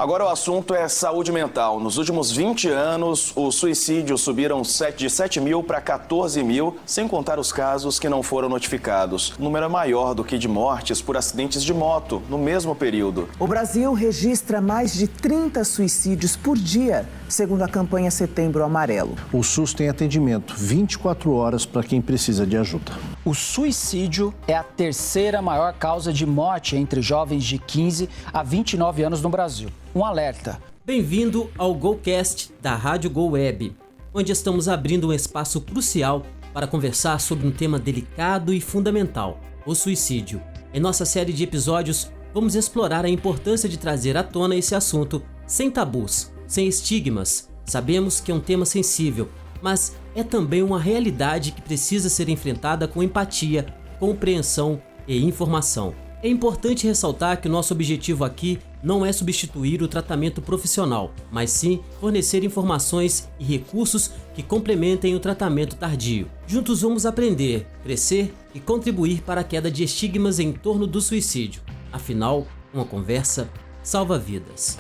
Agora o assunto é saúde mental. Nos últimos 20 anos, os suicídios subiram de 7 mil para 14 mil, sem contar os casos que não foram notificados. O número é maior do que de mortes por acidentes de moto no mesmo período. O Brasil registra mais de 30 suicídios por dia, segundo a campanha Setembro Amarelo. O SUS tem atendimento 24 horas para quem precisa de ajuda. O suicídio é a terceira maior causa de morte entre jovens de 15 a 29 anos no Brasil. Um alerta. Bem-vindo ao GoCast da Rádio Go Web, onde estamos abrindo um espaço crucial para conversar sobre um tema delicado e fundamental, o suicídio. Em nossa série de episódios, vamos explorar a importância de trazer à tona esse assunto sem tabus, sem estigmas. Sabemos que é um tema sensível, mas é também uma realidade que precisa ser enfrentada com empatia, compreensão e informação. É importante ressaltar que o nosso objetivo aqui não é substituir o tratamento profissional, mas sim fornecer informações e recursos que complementem o tratamento tardio. Juntos vamos aprender, crescer e contribuir para a queda de estigmas em torno do suicídio. Afinal, uma conversa salva vidas.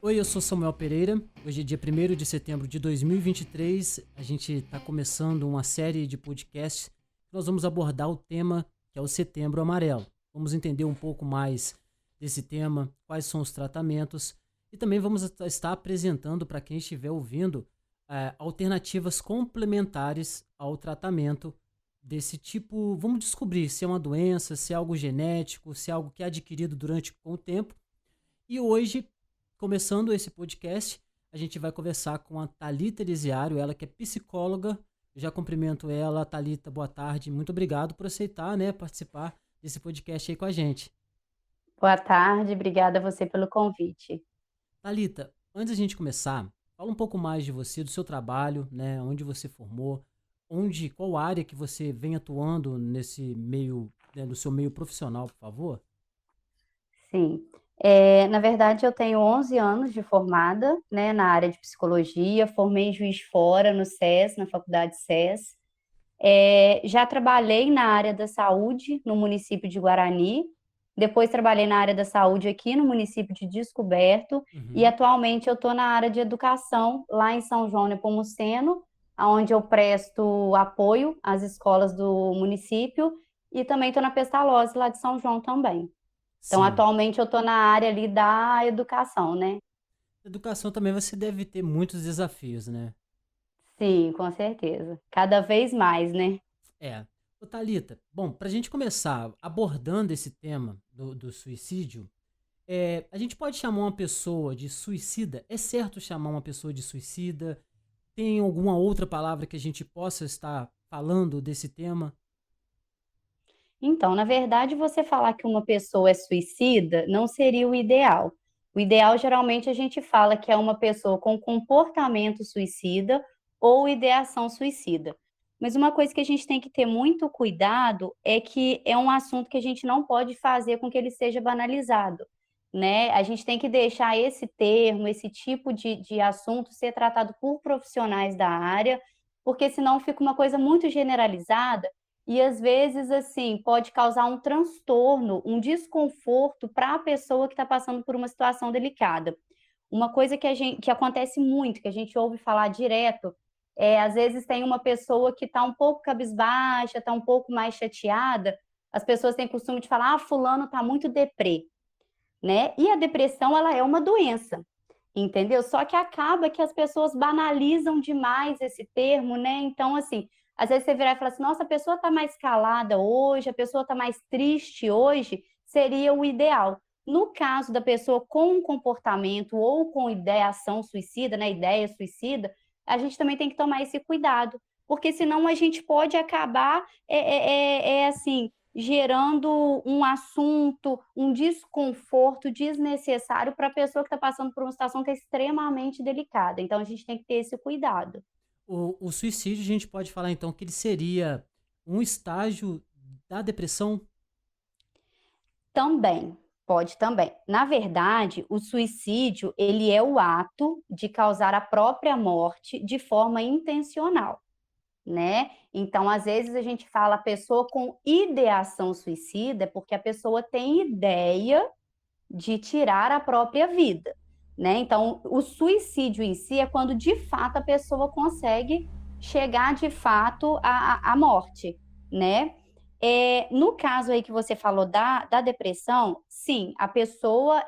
Oi, eu sou Samuel Pereira. Hoje é dia 1º de setembro de 2023. A gente está começando uma série de podcasts. Nós vamos abordar o tema que é o Setembro Amarelo. Vamos entender um pouco mais desse tema, quais são os tratamentos e também vamos estar apresentando para quem estiver ouvindo alternativas complementares ao tratamento desse tipo. Vamos descobrir se é uma doença, se é algo genético, se é algo que é adquirido durante o tempo. E hoje, começando esse podcast, a gente vai conversar com a Thalita Elisiário, ela que é psicóloga. Eu já cumprimento ela. Thalita, boa tarde. Muito obrigado por aceitar, participar desse podcast aí com a gente. Boa tarde, obrigada a você pelo convite. Thalita, antes da gente começar, fala um pouco mais de você, do seu trabalho, onde você formou, qual área que você vem atuando nesse meio, no seu meio profissional, por favor? Sim. Na verdade, eu tenho 11 anos de formada, na área de psicologia, formei em Juiz de Fora, no SES, na faculdade SES. Já trabalhei na área da saúde, no município de Guarani, depois trabalhei na área da saúde aqui no município de Descoberto, e atualmente eu estou na área de educação, lá em São João Nepomuceno, onde eu presto apoio às escolas do município, e também estou na Pestalozzi, lá de São João também. Então, Sim. atualmente eu estou na área ali da educação, Educação também você deve ter muitos desafios, né? Sim, com certeza. Cada vez mais, Ô, Thalita, bom, para a gente começar abordando esse tema do suicídio, a gente pode chamar uma pessoa de suicida? É certo chamar uma pessoa de suicida? Tem alguma outra palavra que a gente possa estar falando desse tema? Então, na verdade, você falar que uma pessoa é suicida não seria o ideal. O ideal, geralmente, a gente fala que é uma pessoa com comportamento suicida ou ideação suicida. Mas uma coisa que a gente tem que ter muito cuidado é que é um assunto que a gente não pode fazer com que ele seja banalizado, A gente tem que deixar esse termo, esse tipo de assunto ser tratado por profissionais da área, porque senão fica uma coisa muito generalizada e, às vezes, assim, pode causar um transtorno, um desconforto para a pessoa que está passando por uma situação delicada. Uma coisa que acontece muito, que a gente ouve falar direto, às vezes tem uma pessoa que está um pouco cabisbaixa, está um pouco mais chateada, as pessoas têm costume de falar, fulano está muito deprê, E a depressão, ela é uma doença, entendeu? Só que acaba que as pessoas banalizam demais esse termo, Então, assim, às vezes você virar e falar assim, nossa, a pessoa está mais calada hoje, a pessoa está mais triste hoje, seria o ideal. No caso da pessoa com um comportamento ou com ideação suicida, ideia suicida, a gente também tem que tomar esse cuidado, porque senão a gente pode acabar, assim, gerando um assunto, um desconforto desnecessário para a pessoa que está passando por uma situação que é extremamente delicada. Então, a gente tem que ter esse cuidado. O suicídio, a gente pode falar, então, que ele seria um estágio da depressão? Também, pode também. Na verdade, o suicídio, ele é o ato de causar a própria morte de forma intencional, né? Então, às vezes a gente fala a pessoa com ideação suicida, porque a pessoa tem ideia de tirar a própria vida, né? Então, o suicídio em si é quando de fato a pessoa consegue chegar de fato à morte, né? No caso aí que você falou da depressão, sim, a pessoa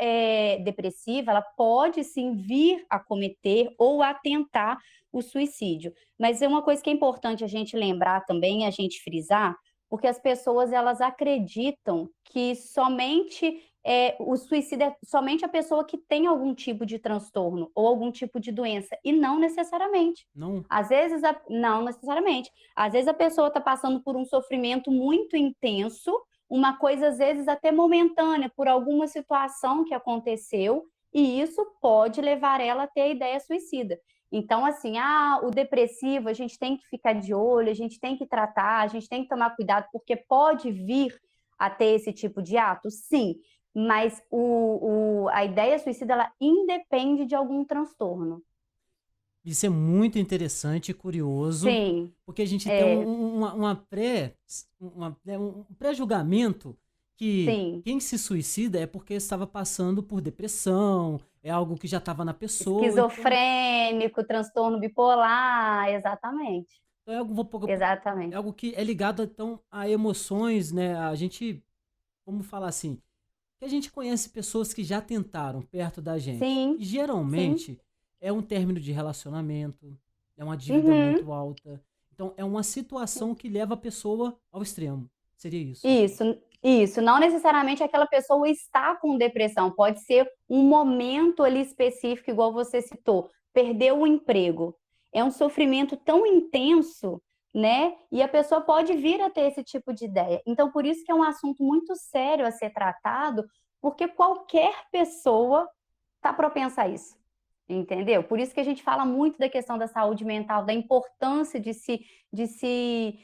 depressiva, ela pode sim vir a cometer ou a tentar o suicídio. Mas é uma coisa que é importante a gente lembrar também, a gente frisar, porque as pessoas elas acreditam que somente o suicídio é somente a pessoa que tem algum tipo de transtorno ou algum tipo de doença, e não necessariamente. Não? Às vezes, não necessariamente. Às vezes a pessoa está passando por um sofrimento muito intenso, uma coisa às vezes até momentânea, por alguma situação que aconteceu, e isso pode levar ela a ter a ideia suicida. Então, assim, o depressivo, a gente tem que ficar de olho, a gente tem que tratar, a gente tem que tomar cuidado, porque pode vir a ter esse tipo de ato? Sim, mas a ideia suicida, ela independe de algum transtorno. Isso é muito interessante e curioso, Sim, porque a gente tem um pré-julgamento que sim. quem se suicida é porque estava passando por depressão, é algo que já estava na pessoa. Esquizofrênico, transtorno bipolar, exatamente. Então é algo, Exatamente. é algo que é ligado então a emoções, né? A gente, vamos falar assim, que a gente conhece pessoas que já tentaram perto da gente. Sim, E geralmente é um término de relacionamento, é uma dívida muito alta. Então é uma situação que leva a pessoa ao extremo. Seria isso. Isso. Não necessariamente aquela pessoa está com depressão, pode ser um momento ali específico, igual você citou, perdeu o emprego. É um sofrimento tão intenso, né? E a pessoa pode vir a ter esse tipo de ideia. Então, por isso que é um assunto muito sério a ser tratado, porque qualquer pessoa está propensa a isso. Entendeu? Por isso que a gente fala muito da questão da saúde mental, da importância de se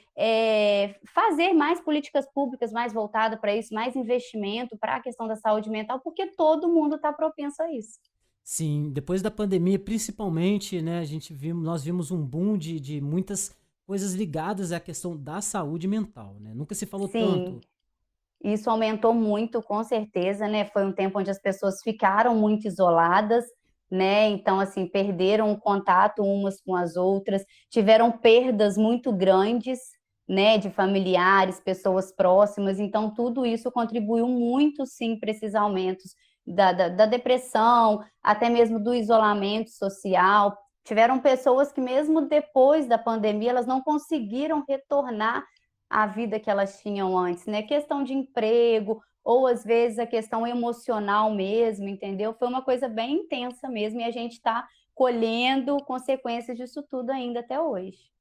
fazer mais políticas públicas mais voltadas para isso, mais investimento para a questão da saúde mental, porque todo mundo está propenso a isso. Sim, depois da pandemia, principalmente, né, nós vimos um boom de muitas coisas ligadas à questão da saúde mental, né? Nunca se falou tanto. Isso aumentou muito, com certeza, né? Foi um tempo onde as pessoas ficaram muito isoladas, né? Então, assim, perderam o contato umas com as outras, tiveram perdas muito grandes, né? De familiares, pessoas próximas. Então, tudo isso contribuiu muito, sim, para esses aumentos da depressão, até mesmo do isolamento social. Tiveram pessoas que, mesmo depois da pandemia, elas não conseguiram retornar à vida que elas tinham antes, né? Questão de emprego, ou às vezes a questão emocional mesmo, entendeu? Foi uma coisa bem intensa mesmo, e a gente está colhendo consequências disso tudo ainda até hoje.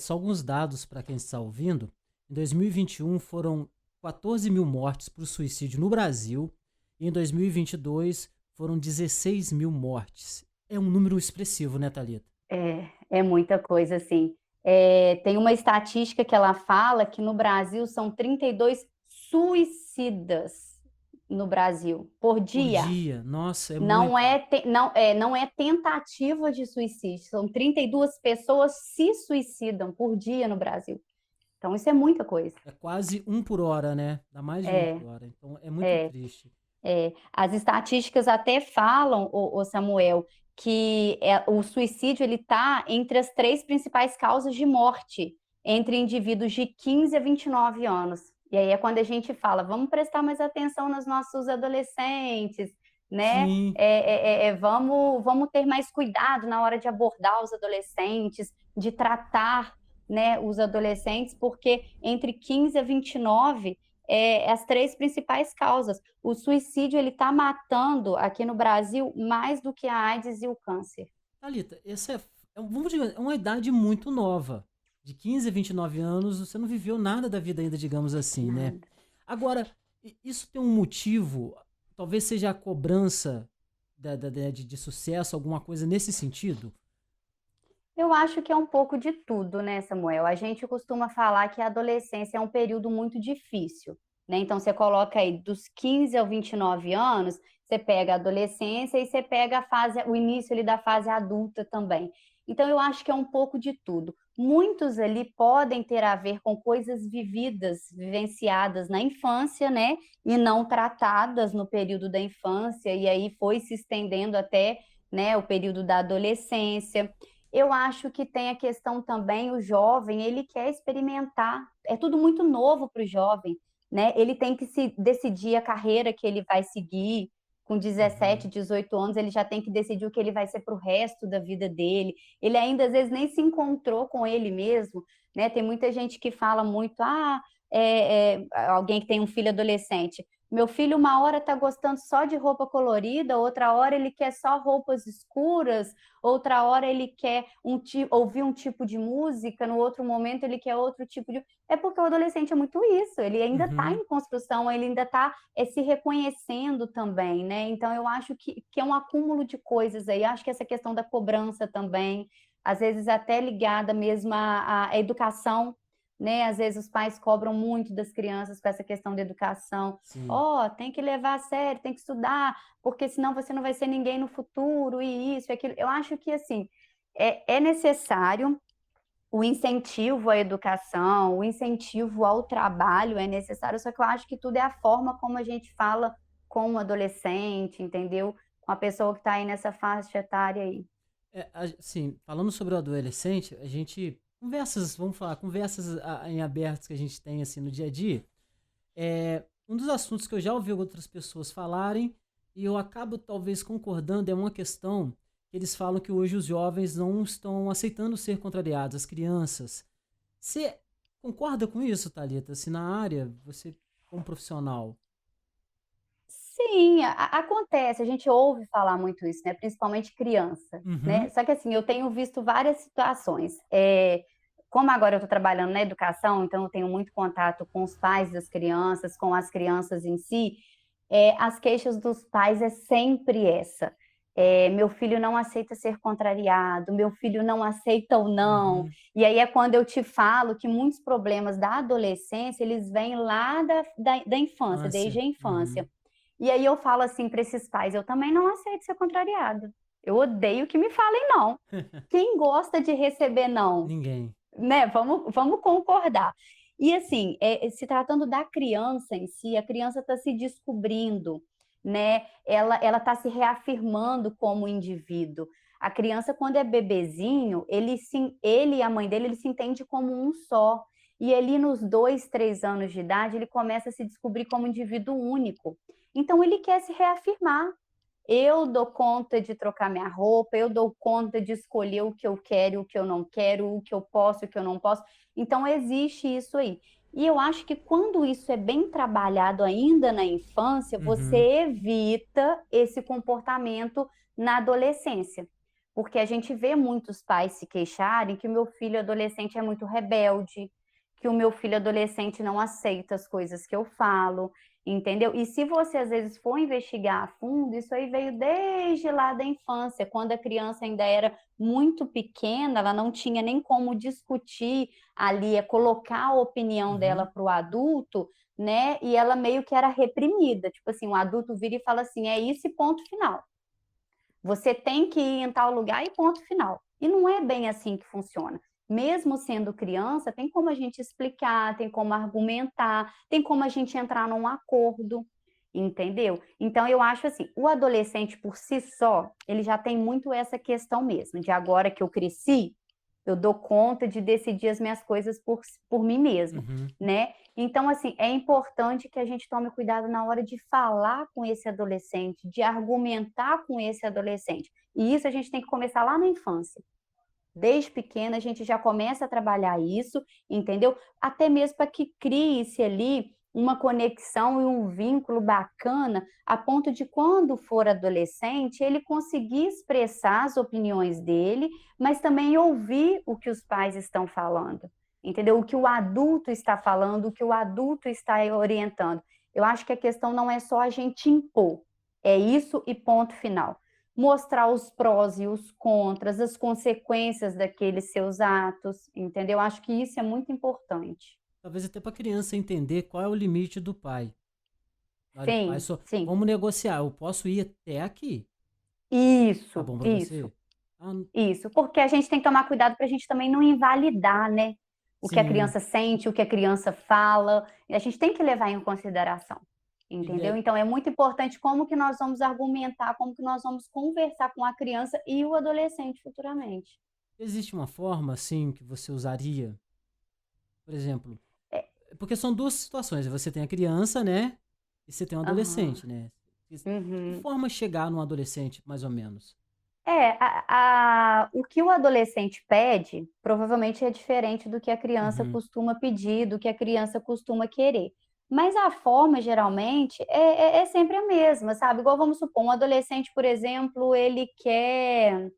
Só alguns dados para quem está ouvindo. Em 2021 foram 14 mil mortes por suicídio no Brasil, e em 2022 foram 16 mil mortes. É um número expressivo, né, Thalita? É muita coisa, assim. Tem uma estatística que ela fala que no Brasil são 32 suicidas no Brasil por dia. Por dia, nossa, é Não muito. não é tentativa de suicídio, são 32 pessoas se suicidam por dia no Brasil. Então, isso é muita coisa. É quase um por hora, né? Dá mais de um por hora. Então é muito triste. As estatísticas até falam, o Samuel, que o suicídio ele está entre as 3 principais causas de morte entre indivíduos de 15 a 29 anos. E aí é quando a gente fala, vamos prestar mais atenção nos nossos adolescentes, né? Sim. Vamos ter mais cuidado na hora de abordar os adolescentes, de tratar, né, os adolescentes, porque entre 15 a 29 as 3 principais causas. O suicídio ele está matando aqui no Brasil mais do que a AIDS e o câncer. Thalita, essa vamos dizer, é uma idade muito nova. De 15 a 29 anos, você não viveu nada da vida ainda, digamos assim, né? Agora, isso tem um motivo, talvez seja a cobrança de sucesso, alguma coisa nesse sentido? Eu acho que é um pouco de tudo, né, Samuel? A gente costuma falar que a adolescência é um período muito difícil, né? Então, você coloca aí dos 15 aos 29 anos, você pega a adolescência e você pega o início ali da fase adulta também. Então, eu acho que é um pouco de tudo. muitos ali podem ter a ver com coisas vivenciadas na infância, né, e não tratadas no período da infância, e aí foi se estendendo até, né, o período da adolescência. Eu acho que tem a questão também, o jovem, ele quer experimentar, é tudo muito novo para o jovem, né, ele tem que se decidir a carreira que ele vai seguir. Com 17, 18 anos, ele já tem que decidir o que ele vai ser para o resto da vida dele. Ele ainda, às vezes, nem se encontrou com ele mesmo, né? Tem muita gente que fala muito, alguém que tem um filho adolescente. Meu filho, uma hora está gostando só de roupa colorida, outra hora ele quer só roupas escuras, outra hora ele quer ouvir um tipo de música, no outro momento ele quer outro tipo de... É porque o adolescente é muito isso, ele ainda está em construção, ele ainda está se reconhecendo também, né? Então eu acho que é um acúmulo de coisas aí, acho que essa questão da cobrança também, às vezes até ligada mesmo à educação, né? Às vezes os pais cobram muito das crianças com essa questão da educação. Tem que levar a sério, tem que estudar, porque senão você não vai ser ninguém no futuro, e isso, e aquilo. Eu acho que, assim, é necessário o incentivo à educação, o incentivo ao trabalho é necessário, só que eu acho que tudo é a forma como a gente fala com o adolescente, entendeu? Com a pessoa que está aí nessa faixa etária aí. Assim, falando sobre o adolescente, a gente... conversas em aberto que a gente tem assim no dia a dia, um dos assuntos que eu já ouvi outras pessoas falarem, e eu acabo talvez concordando, é uma questão que eles falam que hoje os jovens não estão aceitando ser contrariados, as crianças. Você concorda com isso, Thalita? Se na área, você como profissional... Sim, acontece, a gente ouve falar muito isso, né? Principalmente criança, né? Só que assim, eu tenho visto várias situações. Como agora eu estou trabalhando na educação, então eu tenho muito contato com os pais das crianças, com as crianças em si, as queixas dos pais é sempre essa. Meu filho não aceita ser contrariado, meu filho não aceita o não. E aí é quando eu te falo que muitos problemas da adolescência, eles vêm lá da infância, desde a infância. E aí eu falo assim para esses pais, eu também não aceito ser contrariado. Eu odeio que me falem não. Quem gosta de receber não? Ninguém. Né? Vamos concordar. E assim, se tratando da criança em si, a criança está se descobrindo, né? Ela está se reafirmando como indivíduo. A criança, quando é bebezinho, ele e a mãe dele, ele se entende como um só. E ali nos 2, 3 anos de idade, ele começa a se descobrir como indivíduo único. Então, ele quer se reafirmar. Eu dou conta de trocar minha roupa, eu dou conta de escolher o que eu quero, o que eu não quero, o que eu posso, o que eu não posso. Então, existe isso aí. E eu acho que quando isso é bem trabalhado ainda na infância, você evita esse comportamento na adolescência. Porque a gente vê muitos pais se queixarem que o meu filho adolescente é muito rebelde, que o meu filho adolescente não aceita as coisas que eu falo, entendeu? E se você, às vezes, for investigar a fundo, isso aí veio desde lá da infância, quando a criança ainda era muito pequena, ela não tinha nem como discutir ali, colocar a opinião dela para o adulto, né? E ela meio que era reprimida, tipo assim, o adulto vira e fala assim, é isso e ponto final. Você tem que ir em tal lugar e ponto final. E não é bem assim que funciona. Mesmo sendo criança, tem como a gente explicar, tem como argumentar, tem como a gente entrar num acordo, entendeu? Então, eu acho assim, o adolescente por si só, ele já tem muito essa questão mesmo, de agora que eu cresci, eu dou conta de decidir as minhas coisas por mim mesmo, né? Então, assim, é importante que a gente tome cuidado na hora de falar com esse adolescente, de argumentar com esse adolescente. E isso a gente tem que começar lá na infância. Desde pequena a gente já começa a trabalhar isso, entendeu? Até mesmo para que crie-se ali uma conexão e um vínculo bacana, a ponto de quando for adolescente, ele conseguir expressar as opiniões dele, mas também ouvir o que os pais estão falando, entendeu? O que o adulto está falando, o que o adulto está orientando. Eu acho que a questão não é só a gente impor, é isso e ponto final. Mostrar os prós e os contras, as consequências daqueles seus atos, entendeu? Acho que isso é muito importante. Talvez até para a criança entender qual é o limite do pai. Sim, pai sim. Vamos negociar, eu posso ir até aqui. Isso, Tá bom pra isso. você? Ah, Isso, porque a gente tem que tomar cuidado para a gente também não invalidar, né? O que a sim. criança sente, o que a criança fala, e a gente tem que levar em consideração, entendeu? E Então é muito importante como que nós vamos argumentar, como que nós vamos conversar com a criança e o adolescente futuramente. existe uma forma, assim, que você usaria, por exemplo, É, porque são duas situações, você tem a criança, né, e você tem um aham, adolescente, né? Que uhum. forma chegar num adolescente, mais ou menos? O que o adolescente pede provavelmente é diferente do que a criança Uhum, costuma pedir, do que a criança costuma querer. Mas a forma, geralmente, é sempre a mesma, sabe? Igual vamos supor, um adolescente, por exemplo, ele quer,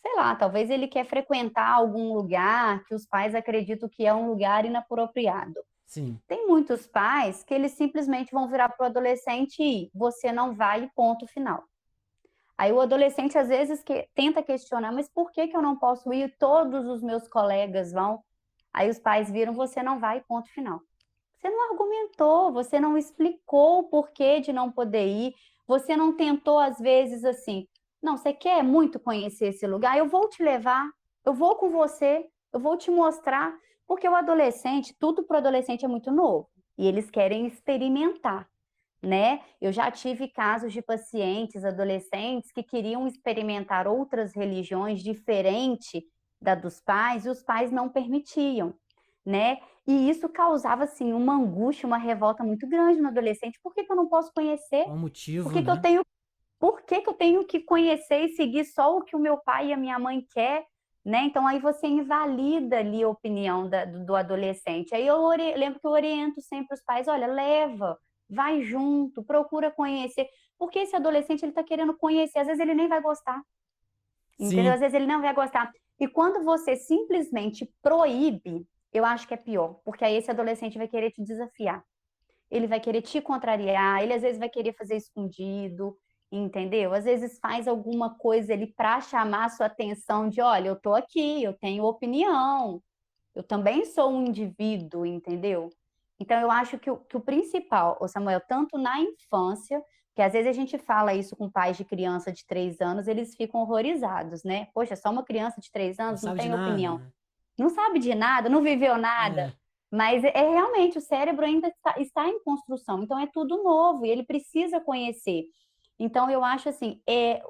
sei lá, talvez ele quer frequentar algum lugar que os pais acreditam que é um lugar inapropriado. sim, Tem muitos pais que eles simplesmente vão virar para o adolescente e você não vai, ponto final. Aí o adolescente às vezes tenta questionar, mas por que que eu não posso ir? Todos os meus colegas vão. Aí os pais viram, você não vai, ponto final. Você não argumentou, você não explicou o porquê de não poder ir, você não tentou às vezes assim, não, você quer muito conhecer esse lugar? Eu vou te levar, eu vou com você, eu vou te mostrar, porque o adolescente, tudo para o adolescente é muito novo e eles querem experimentar, né? Eu já tive casos de pacientes, adolescentes, que queriam experimentar outras religiões diferente da dos pais e os pais não permitiam, né? E isso causava, assim, uma angústia, uma revolta muito grande no adolescente. Por que que eu não posso conhecer? qual o Por motivo, que que eu né? tenho, por que que eu tenho que conhecer e seguir só o que o meu pai e a minha mãe quer, né? Então aí você invalida ali a opinião do adolescente. Aí lembro que eu oriento sempre os pais, olha, leva, vai junto, procura conhecer, porque esse adolescente ele está querendo conhecer, às vezes ele nem vai gostar, entendeu? Sim, Às vezes ele não vai gostar. E quando você simplesmente proíbe, eu acho que é pior, porque aí esse adolescente vai querer te desafiar, ele vai querer te contrariar, ele às vezes vai querer fazer escondido, entendeu? Às vezes faz alguma coisa ali para chamar a sua atenção de, olha, eu tô aqui, eu tenho opinião, eu também sou um indivíduo, entendeu? Então eu acho que o principal, ô Samuel, tanto na infância, que às vezes a gente fala isso com pais de criança de 3 anos, eles ficam horrorizados, né? Poxa, só uma criança de três não anos não sabe de tem nada, opinião, né? não sabe de nada, não viveu nada. É, Mas é realmente, o cérebro ainda está em construção, então é tudo novo e ele precisa conhecer. Então, eu acho assim,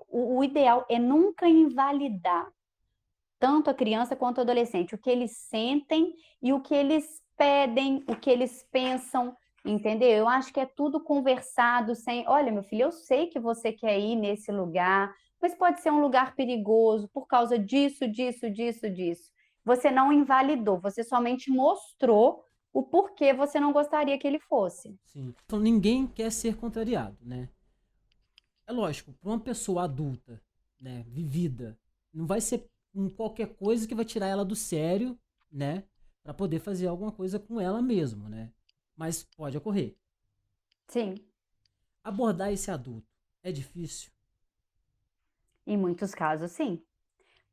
o ideal é nunca invalidar tanto a criança quanto o adolescente, o que eles sentem e o que eles pedem, o que eles pensam, entendeu? Eu acho que é tudo conversado sem, olha, meu filho, eu sei que você quer ir nesse lugar, mas pode ser um lugar perigoso por causa disso, disso, disso, disso. Você não invalidou, você somente mostrou o porquê você não gostaria que ele fosse. sim. Então ninguém quer ser contrariado, né? É lógico, para uma pessoa adulta, né, vivida, não vai ser qualquer coisa que vai tirar ela do sério, né, para poder fazer alguma coisa com ela mesmo, né? Mas pode ocorrer. Sim, Abordar esse adulto é difícil. em muitos casos, sim.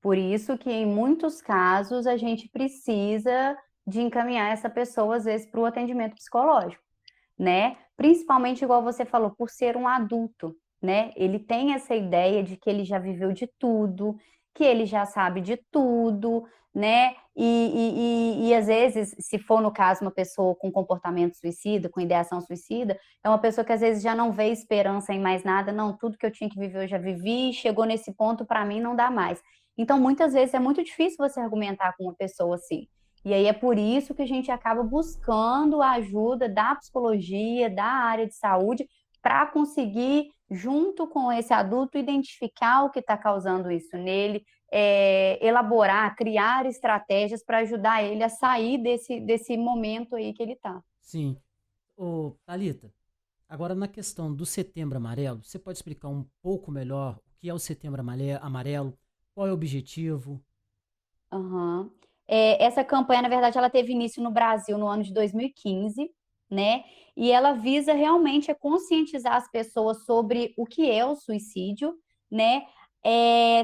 Por isso que em muitos casos a gente precisa de encaminhar essa pessoa, às vezes, para o atendimento psicológico, né? Principalmente, igual você falou, por ser um adulto, né? Ele tem essa ideia de que ele já viveu de tudo, que ele já sabe de tudo, né? E às vezes, se for no caso uma pessoa com comportamento suicida, com ideação suicida, é uma pessoa que às vezes já não vê esperança em mais nada, não, tudo que eu tinha que viver eu já vivi, chegou nesse ponto, para mim não dá mais. Então, muitas vezes é muito difícil você argumentar com uma pessoa assim. E aí é por isso que a gente acaba buscando a ajuda da psicologia, da área de saúde, para conseguir, junto com esse adulto, identificar o que está causando isso nele, elaborar, criar estratégias para ajudar ele a sair desse momento aí que ele está. Sim. Ô, Thalita, agora na questão do Setembro Amarelo, você pode explicar um pouco melhor o que é o Setembro Amarelo, qual é o objetivo? Uhum. Essa campanha, na verdade, ela teve início no Brasil no ano de 2015, né? E ela visa realmente conscientizar as pessoas sobre o que é o suicídio, né?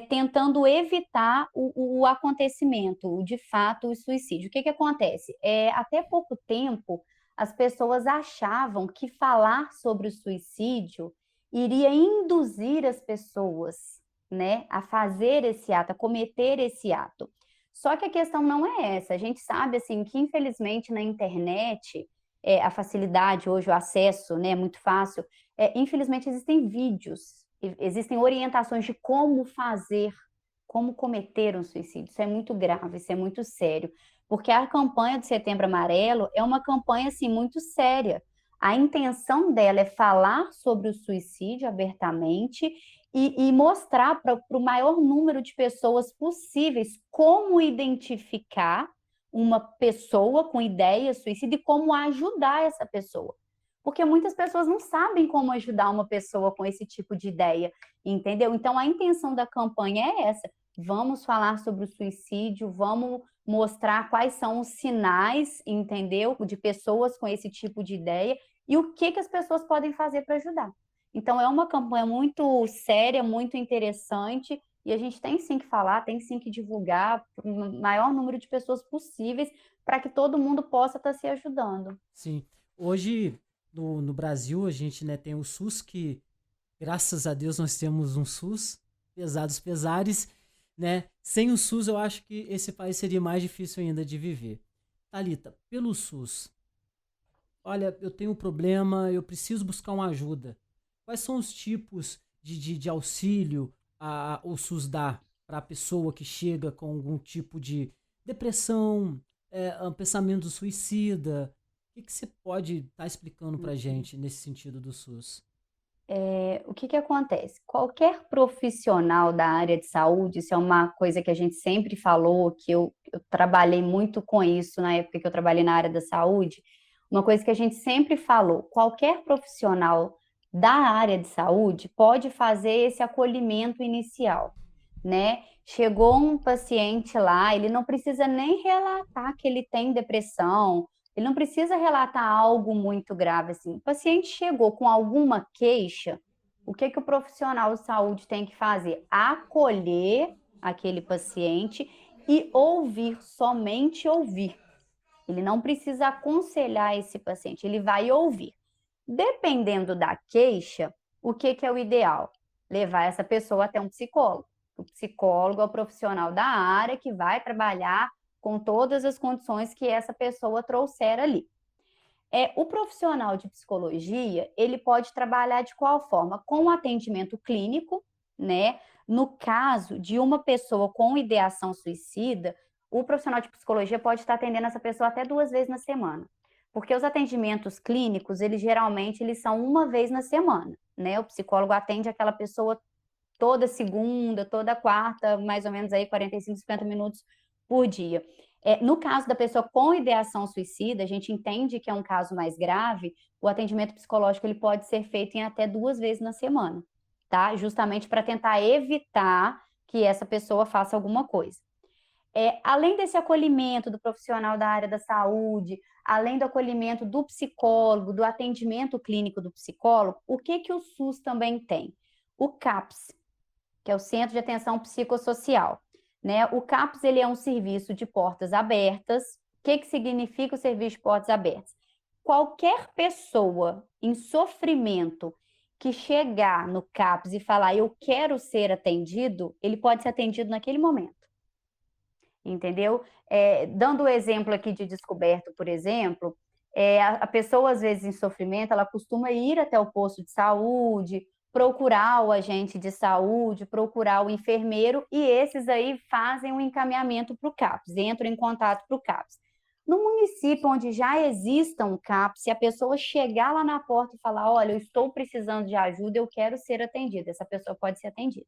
Tentando evitar o acontecimento, de fato, o suicídio. O que que acontece? Até pouco tempo, as pessoas achavam que falar sobre o suicídio iria induzir as pessoas, né, a fazer esse ato, a cometer esse ato. Só que a questão não é essa. A gente sabe, assim, que infelizmente na internet, a facilidade hoje, o acesso, né, é muito fácil. Infelizmente existem vídeos, existem orientações de como fazer, como cometer um suicídio. Isso é muito grave, isso é muito sério. Porque a campanha do Setembro Amarelo é uma campanha, assim, muito séria. A intenção dela é falar sobre o suicídio abertamente e mostrar para o maior número de pessoas possíveis como identificar uma pessoa com ideia suicida e como ajudar essa pessoa. Porque muitas pessoas não sabem como ajudar uma pessoa com esse tipo de ideia, entendeu? Então, a intenção da campanha é essa. Vamos falar sobre o suicídio, vamos mostrar quais são os sinais, entendeu? De pessoas com esse tipo de ideia e o que as pessoas podem fazer para ajudar. Então, é uma campanha muito séria, muito interessante, e a gente tem sim que falar, tem sim que divulgar para o maior número de pessoas possíveis, para que todo mundo possa estar se ajudando. Sim. Hoje, no Brasil, a gente, né, tem o SUS, que, graças a Deus, nós temos um SUS, pesados pesares, né? Sem o SUS, eu acho que esse país seria mais difícil ainda de viver. Thalita, pelo SUS, olha, eu tenho um problema, eu preciso buscar uma ajuda. Quais são os tipos de auxílio o SUS dá para a pessoa que chega com algum tipo de depressão, pensamento suicida? O que você pode estar explicando para a gente nesse sentido do SUS? O que acontece? Qualquer profissional da área de saúde, isso é uma coisa que a gente sempre falou, que eu trabalhei muito com isso na época que eu trabalhei na área da saúde, uma coisa que a gente sempre falou, qualquer profissional da área de saúde pode fazer esse acolhimento inicial, né? Chegou um paciente lá, ele não precisa nem relatar que ele tem depressão, ele não precisa relatar algo muito grave assim. O paciente chegou com alguma queixa, o que o profissional de saúde tem que fazer? Acolher aquele paciente e ouvir, somente ouvir. Ele não precisa aconselhar esse paciente, ele vai ouvir. Dependendo da queixa, o que é o ideal? Levar essa pessoa até um psicólogo. O psicólogo é o profissional da área que vai trabalhar com todas as condições que essa pessoa trouxer ali. O profissional de psicologia, ele pode trabalhar de qual forma? Com atendimento clínico, né? No caso de uma pessoa com ideação suicida, o profissional de psicologia pode estar atendendo essa pessoa até 2 vezes na semana. Porque os atendimentos clínicos, eles são uma vez na semana, né? O psicólogo atende aquela pessoa toda segunda, toda quarta, mais ou menos aí 45, 50 minutos por dia. No caso da pessoa com ideação suicida, a gente entende que é um caso mais grave, o atendimento psicológico ele pode ser feito em até 2 vezes na semana, tá? Justamente para tentar evitar que essa pessoa faça alguma coisa. Além desse acolhimento do profissional da área da saúde, além do acolhimento do psicólogo, do atendimento clínico do psicólogo, o que o SUS também tem? O CAPS, que é o Centro de Atenção Psicossocial, né? O CAPS ele é um serviço de portas abertas. O que significa o serviço de portas abertas? Qualquer pessoa em sofrimento que chegar no CAPS e falar eu quero ser atendido, ele pode ser atendido naquele momento. Entendeu? Dando o exemplo aqui de descoberto, por exemplo, a pessoa, às vezes, em sofrimento, ela costuma ir até o posto de saúde, procurar o agente de saúde, procurar o enfermeiro, e esses aí fazem um encaminhamento para o CAPS, entram em contato para o CAPS. No município onde já exista um CAPS, se a pessoa chegar lá na porta e falar, olha, eu estou precisando de ajuda, eu quero ser atendida, essa pessoa pode ser atendida.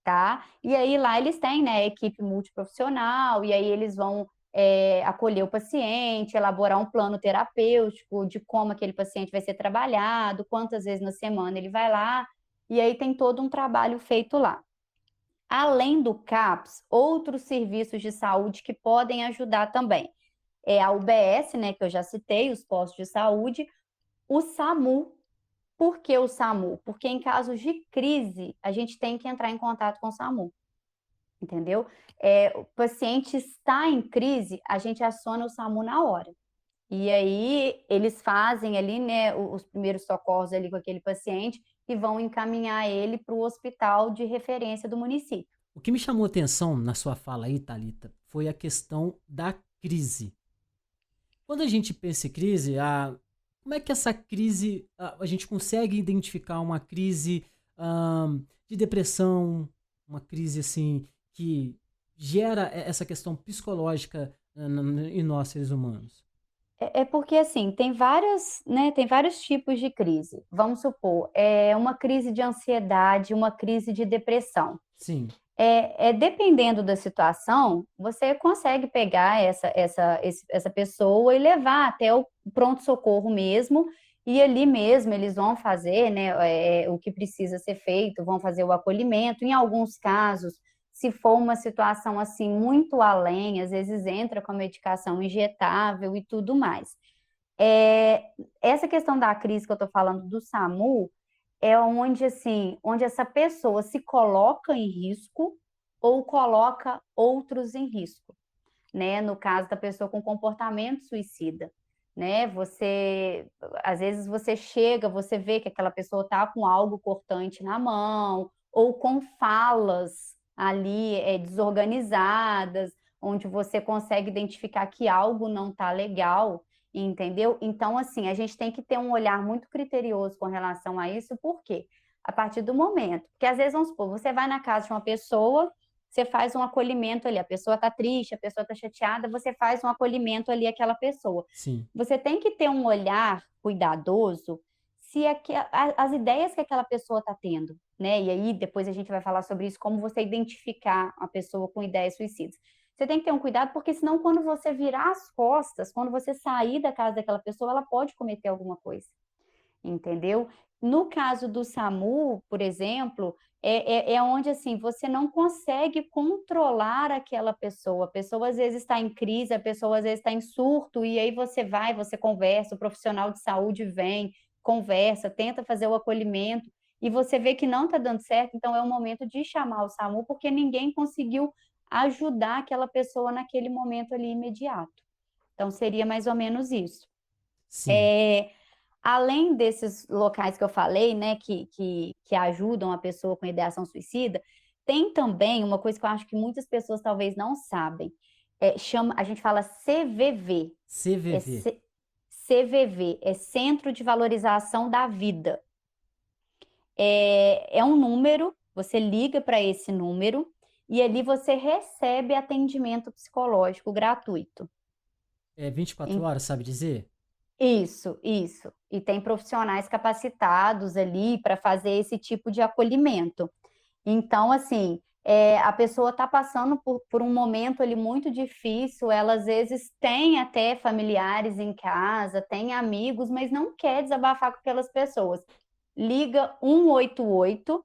Tá? E aí lá eles têm, né, equipe multiprofissional, e aí eles vão acolher o paciente, elaborar um plano terapêutico de como aquele paciente vai ser trabalhado, quantas vezes na semana ele vai lá, e aí tem todo um trabalho feito lá. Além do CAPS, outros serviços de saúde que podem ajudar também. A UBS, né, que eu já citei, os postos de saúde, o SAMU. Por que o SAMU? Porque em casos de crise, a gente tem que entrar em contato com o SAMU, entendeu? O paciente está em crise, a gente aciona o SAMU na hora. E aí, eles fazem ali, né, os primeiros socorros ali com aquele paciente, e vão encaminhar ele para o hospital de referência do município. O que me chamou a atenção na sua fala aí, Thalita, foi a questão da crise. Quando a gente pensa em crise, como é que essa crise, a gente consegue identificar uma crise de depressão, uma crise assim que gera essa questão psicológica em nós, seres humanos? É porque, assim, tem vários tipos de crise. Vamos supor, uma crise de ansiedade, uma crise de depressão. Sim, Dependendo da situação, você consegue pegar essa pessoa e levar até o pronto-socorro mesmo, e ali mesmo eles vão fazer, né, o que precisa ser feito, vão fazer o acolhimento. Em alguns casos, se for uma situação assim muito além, às vezes entra com a medicação injetável e tudo mais. Essa questão da crise que eu estou falando do SAMU é onde essa pessoa se coloca em risco ou coloca outros em risco, né? No caso da pessoa com comportamento suicida, né? Às vezes você vê que aquela pessoa está com algo cortante na mão ou com falas ali desorganizadas, onde você consegue identificar que algo não está legal. Entendeu? Então, assim, a gente tem que ter um olhar muito criterioso com relação a isso, por quê? A partir do momento, porque às vezes, vamos supor, você vai na casa de uma pessoa, você faz um acolhimento ali, a pessoa está triste, a pessoa está chateada, você faz um acolhimento ali àquela pessoa. sim. Você tem que ter um olhar cuidadoso se as ideias que aquela pessoa está tendo, né? E aí, depois a gente vai falar sobre isso, como você identificar uma pessoa com ideias suicidas. Você tem que ter um cuidado, porque senão quando você virar as costas, quando você sair da casa daquela pessoa, ela pode cometer alguma coisa, entendeu? No caso do SAMU, por exemplo, é onde assim, você não consegue controlar aquela pessoa. A pessoa às vezes está em crise, a pessoa às vezes está em surto, e aí você conversa, o profissional de saúde vem, conversa, tenta fazer o acolhimento, e você vê que não está dando certo, então é o momento de chamar o SAMU, porque ninguém conseguiu ajudar aquela pessoa naquele momento ali imediato. Então, seria mais ou menos isso. Sim. Além desses locais que eu falei, né, que ajudam a pessoa com ideação suicida, tem também uma coisa que eu acho que muitas pessoas talvez não sabem. A gente fala CVV. CVV. CVV, é Centro de Valorização da Vida. É um número, você liga para esse número, e ali você recebe atendimento psicológico gratuito. 24 horas, sabe dizer? Isso. E tem profissionais capacitados ali para fazer esse tipo de acolhimento. Então, assim, a pessoa está passando por um momento ali muito difícil, ela às vezes tem até familiares em casa, tem amigos, mas não quer desabafar com aquelas pessoas. Liga 188,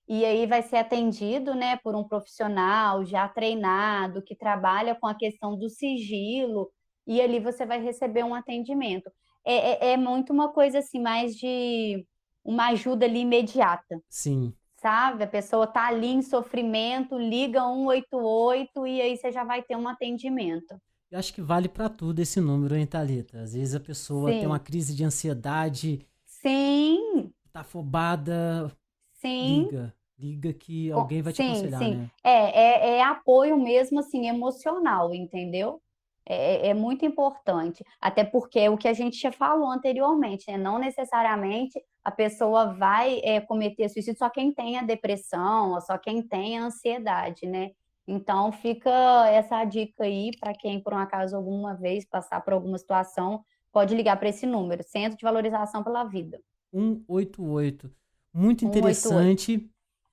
e aí vai ser atendido, né, por um profissional já treinado, que trabalha com a questão do sigilo, e ali você vai receber um atendimento. É muito uma coisa assim, mais de uma ajuda ali imediata. Sim. Sabe? A pessoa está ali em sofrimento, liga 188 e aí você já vai ter um atendimento. Eu acho que vale para tudo esse número, hein, Thalita? Às vezes a pessoa tem uma crise de ansiedade, Sim, tá afobada, sim. liga que alguém vai te aconselhar, né? É apoio mesmo, assim, emocional, entendeu? É muito importante, até porque é o que a gente já falou anteriormente, né? Não necessariamente a pessoa vai cometer suicídio só quem tem a depressão, ou só quem tem a ansiedade, né? Então fica essa dica aí para quem, por um acaso, alguma vez passar por alguma situação, pode ligar para esse número, Centro de Valorização pela Vida. 188. Muito interessante.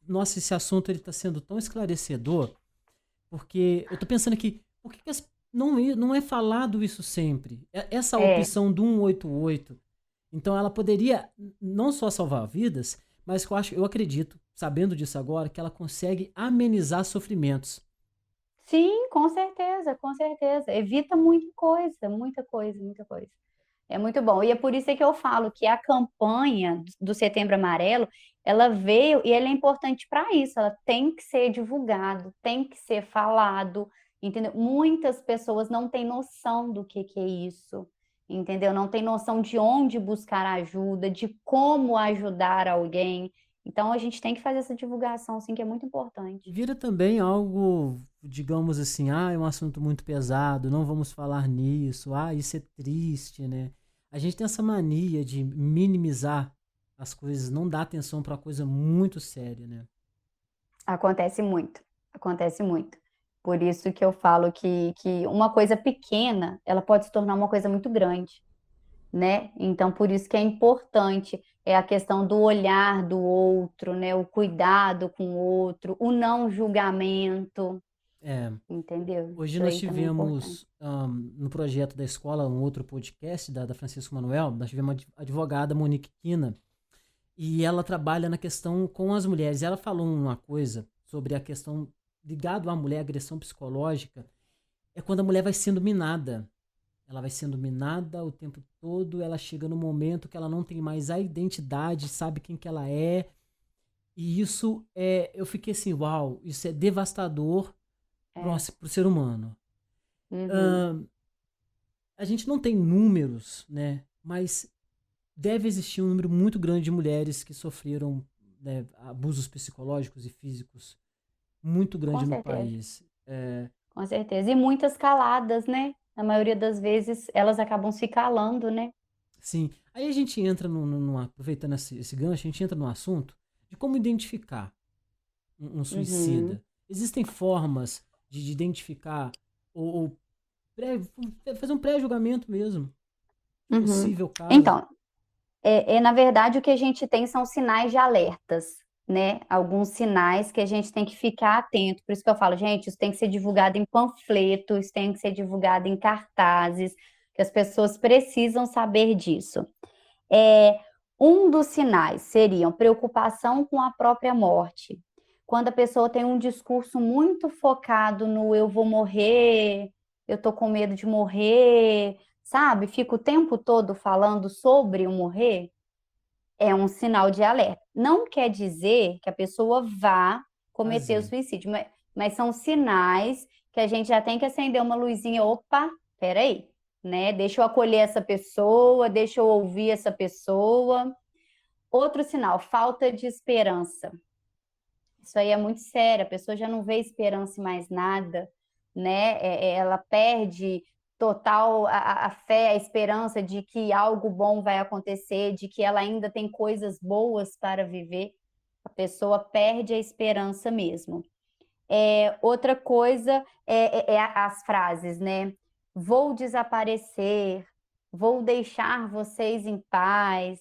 Nossa, esse assunto ele está sendo tão esclarecedor, porque eu estou pensando aqui, por que não é falado isso sempre? Essa opção do 188, então ela poderia não só salvar vidas, mas eu acredito, sabendo disso agora, que ela consegue amenizar sofrimentos. Sim, com certeza, com certeza. Evita muita coisa, muita coisa, muita coisa. É muito bom. E é por isso que eu falo que a campanha do Setembro Amarelo, ela veio e ela é importante para isso. Ela tem que ser divulgado, tem que ser falado, entendeu? Muitas pessoas não têm noção do que é isso, entendeu? Não tem noção de onde buscar ajuda, de como ajudar alguém. Então, a gente tem que fazer essa divulgação, assim, que é muito importante. Vira também algo, digamos assim, é um assunto muito pesado, não vamos falar nisso, isso é triste, né? A gente tem essa mania de minimizar as coisas, não dar atenção para uma coisa muito séria, né? Acontece muito, acontece muito. Por isso que eu falo que uma coisa pequena, ela pode se tornar uma coisa muito grande, né? Então, por isso que é importante a questão do olhar do outro, né? O cuidado com o outro, o não julgamento, É, entendeu? hoje Isso nós aí também é importante. tivemos, no projeto da escola, um outro podcast da Francisco Manuel, nós tivemos a advogada Monique Quina, e ela trabalha na questão com as mulheres. Ela falou uma coisa sobre a questão ligado à mulher, agressão psicológica, é quando a mulher vai sendo minada. Ela vai sendo minada o tempo todo, ela chega no momento que ela não tem mais a identidade, sabe quem que ela é. E isso eu fiquei assim, uau, isso é devastador pro ser humano. Uhum. A gente não tem números, né? Mas deve existir um número muito grande de mulheres que sofreram, né, abusos psicológicos e físicos muito grande Com no certeza, país. com certeza. E muitas caladas, né? Na maioria das vezes, elas acabam se calando, né? Sim. Aí a gente entra aproveitando esse gancho, a gente entra no assunto de como identificar um Uhum. suicida. Existem formas de identificar ou fazer um pré-julgamento mesmo, de Uhum. possível caso. Então, na verdade, o que a gente tem são sinais de alertas, né? Alguns sinais que a gente tem que ficar atento. Por isso que eu falo, gente, isso tem que ser divulgado em panfletos, tem que ser divulgado em cartazes, que as pessoas precisam saber disso. Um dos sinais seriam preocupação com a própria morte. Quando a pessoa tem um discurso muito focado no eu vou morrer, eu tô com medo de morrer, sabe? Fica o tempo todo falando sobre o morrer, é um sinal de alerta. Não quer dizer que a pessoa vá cometer o Fazer. suicídio, mas são sinais que a gente já tem que acender uma luzinha. Opa, peraí, né? Deixa eu acolher essa pessoa, deixa eu ouvir essa pessoa. Outro sinal, falta de esperança. Isso aí é muito sério, a pessoa já não vê esperança em mais nada, né? Ela perde total a fé, a esperança de que algo bom vai acontecer, de que ela ainda tem coisas boas para viver. A pessoa perde a esperança mesmo. Outra coisa as frases, né? Vou desaparecer, vou deixar vocês em paz,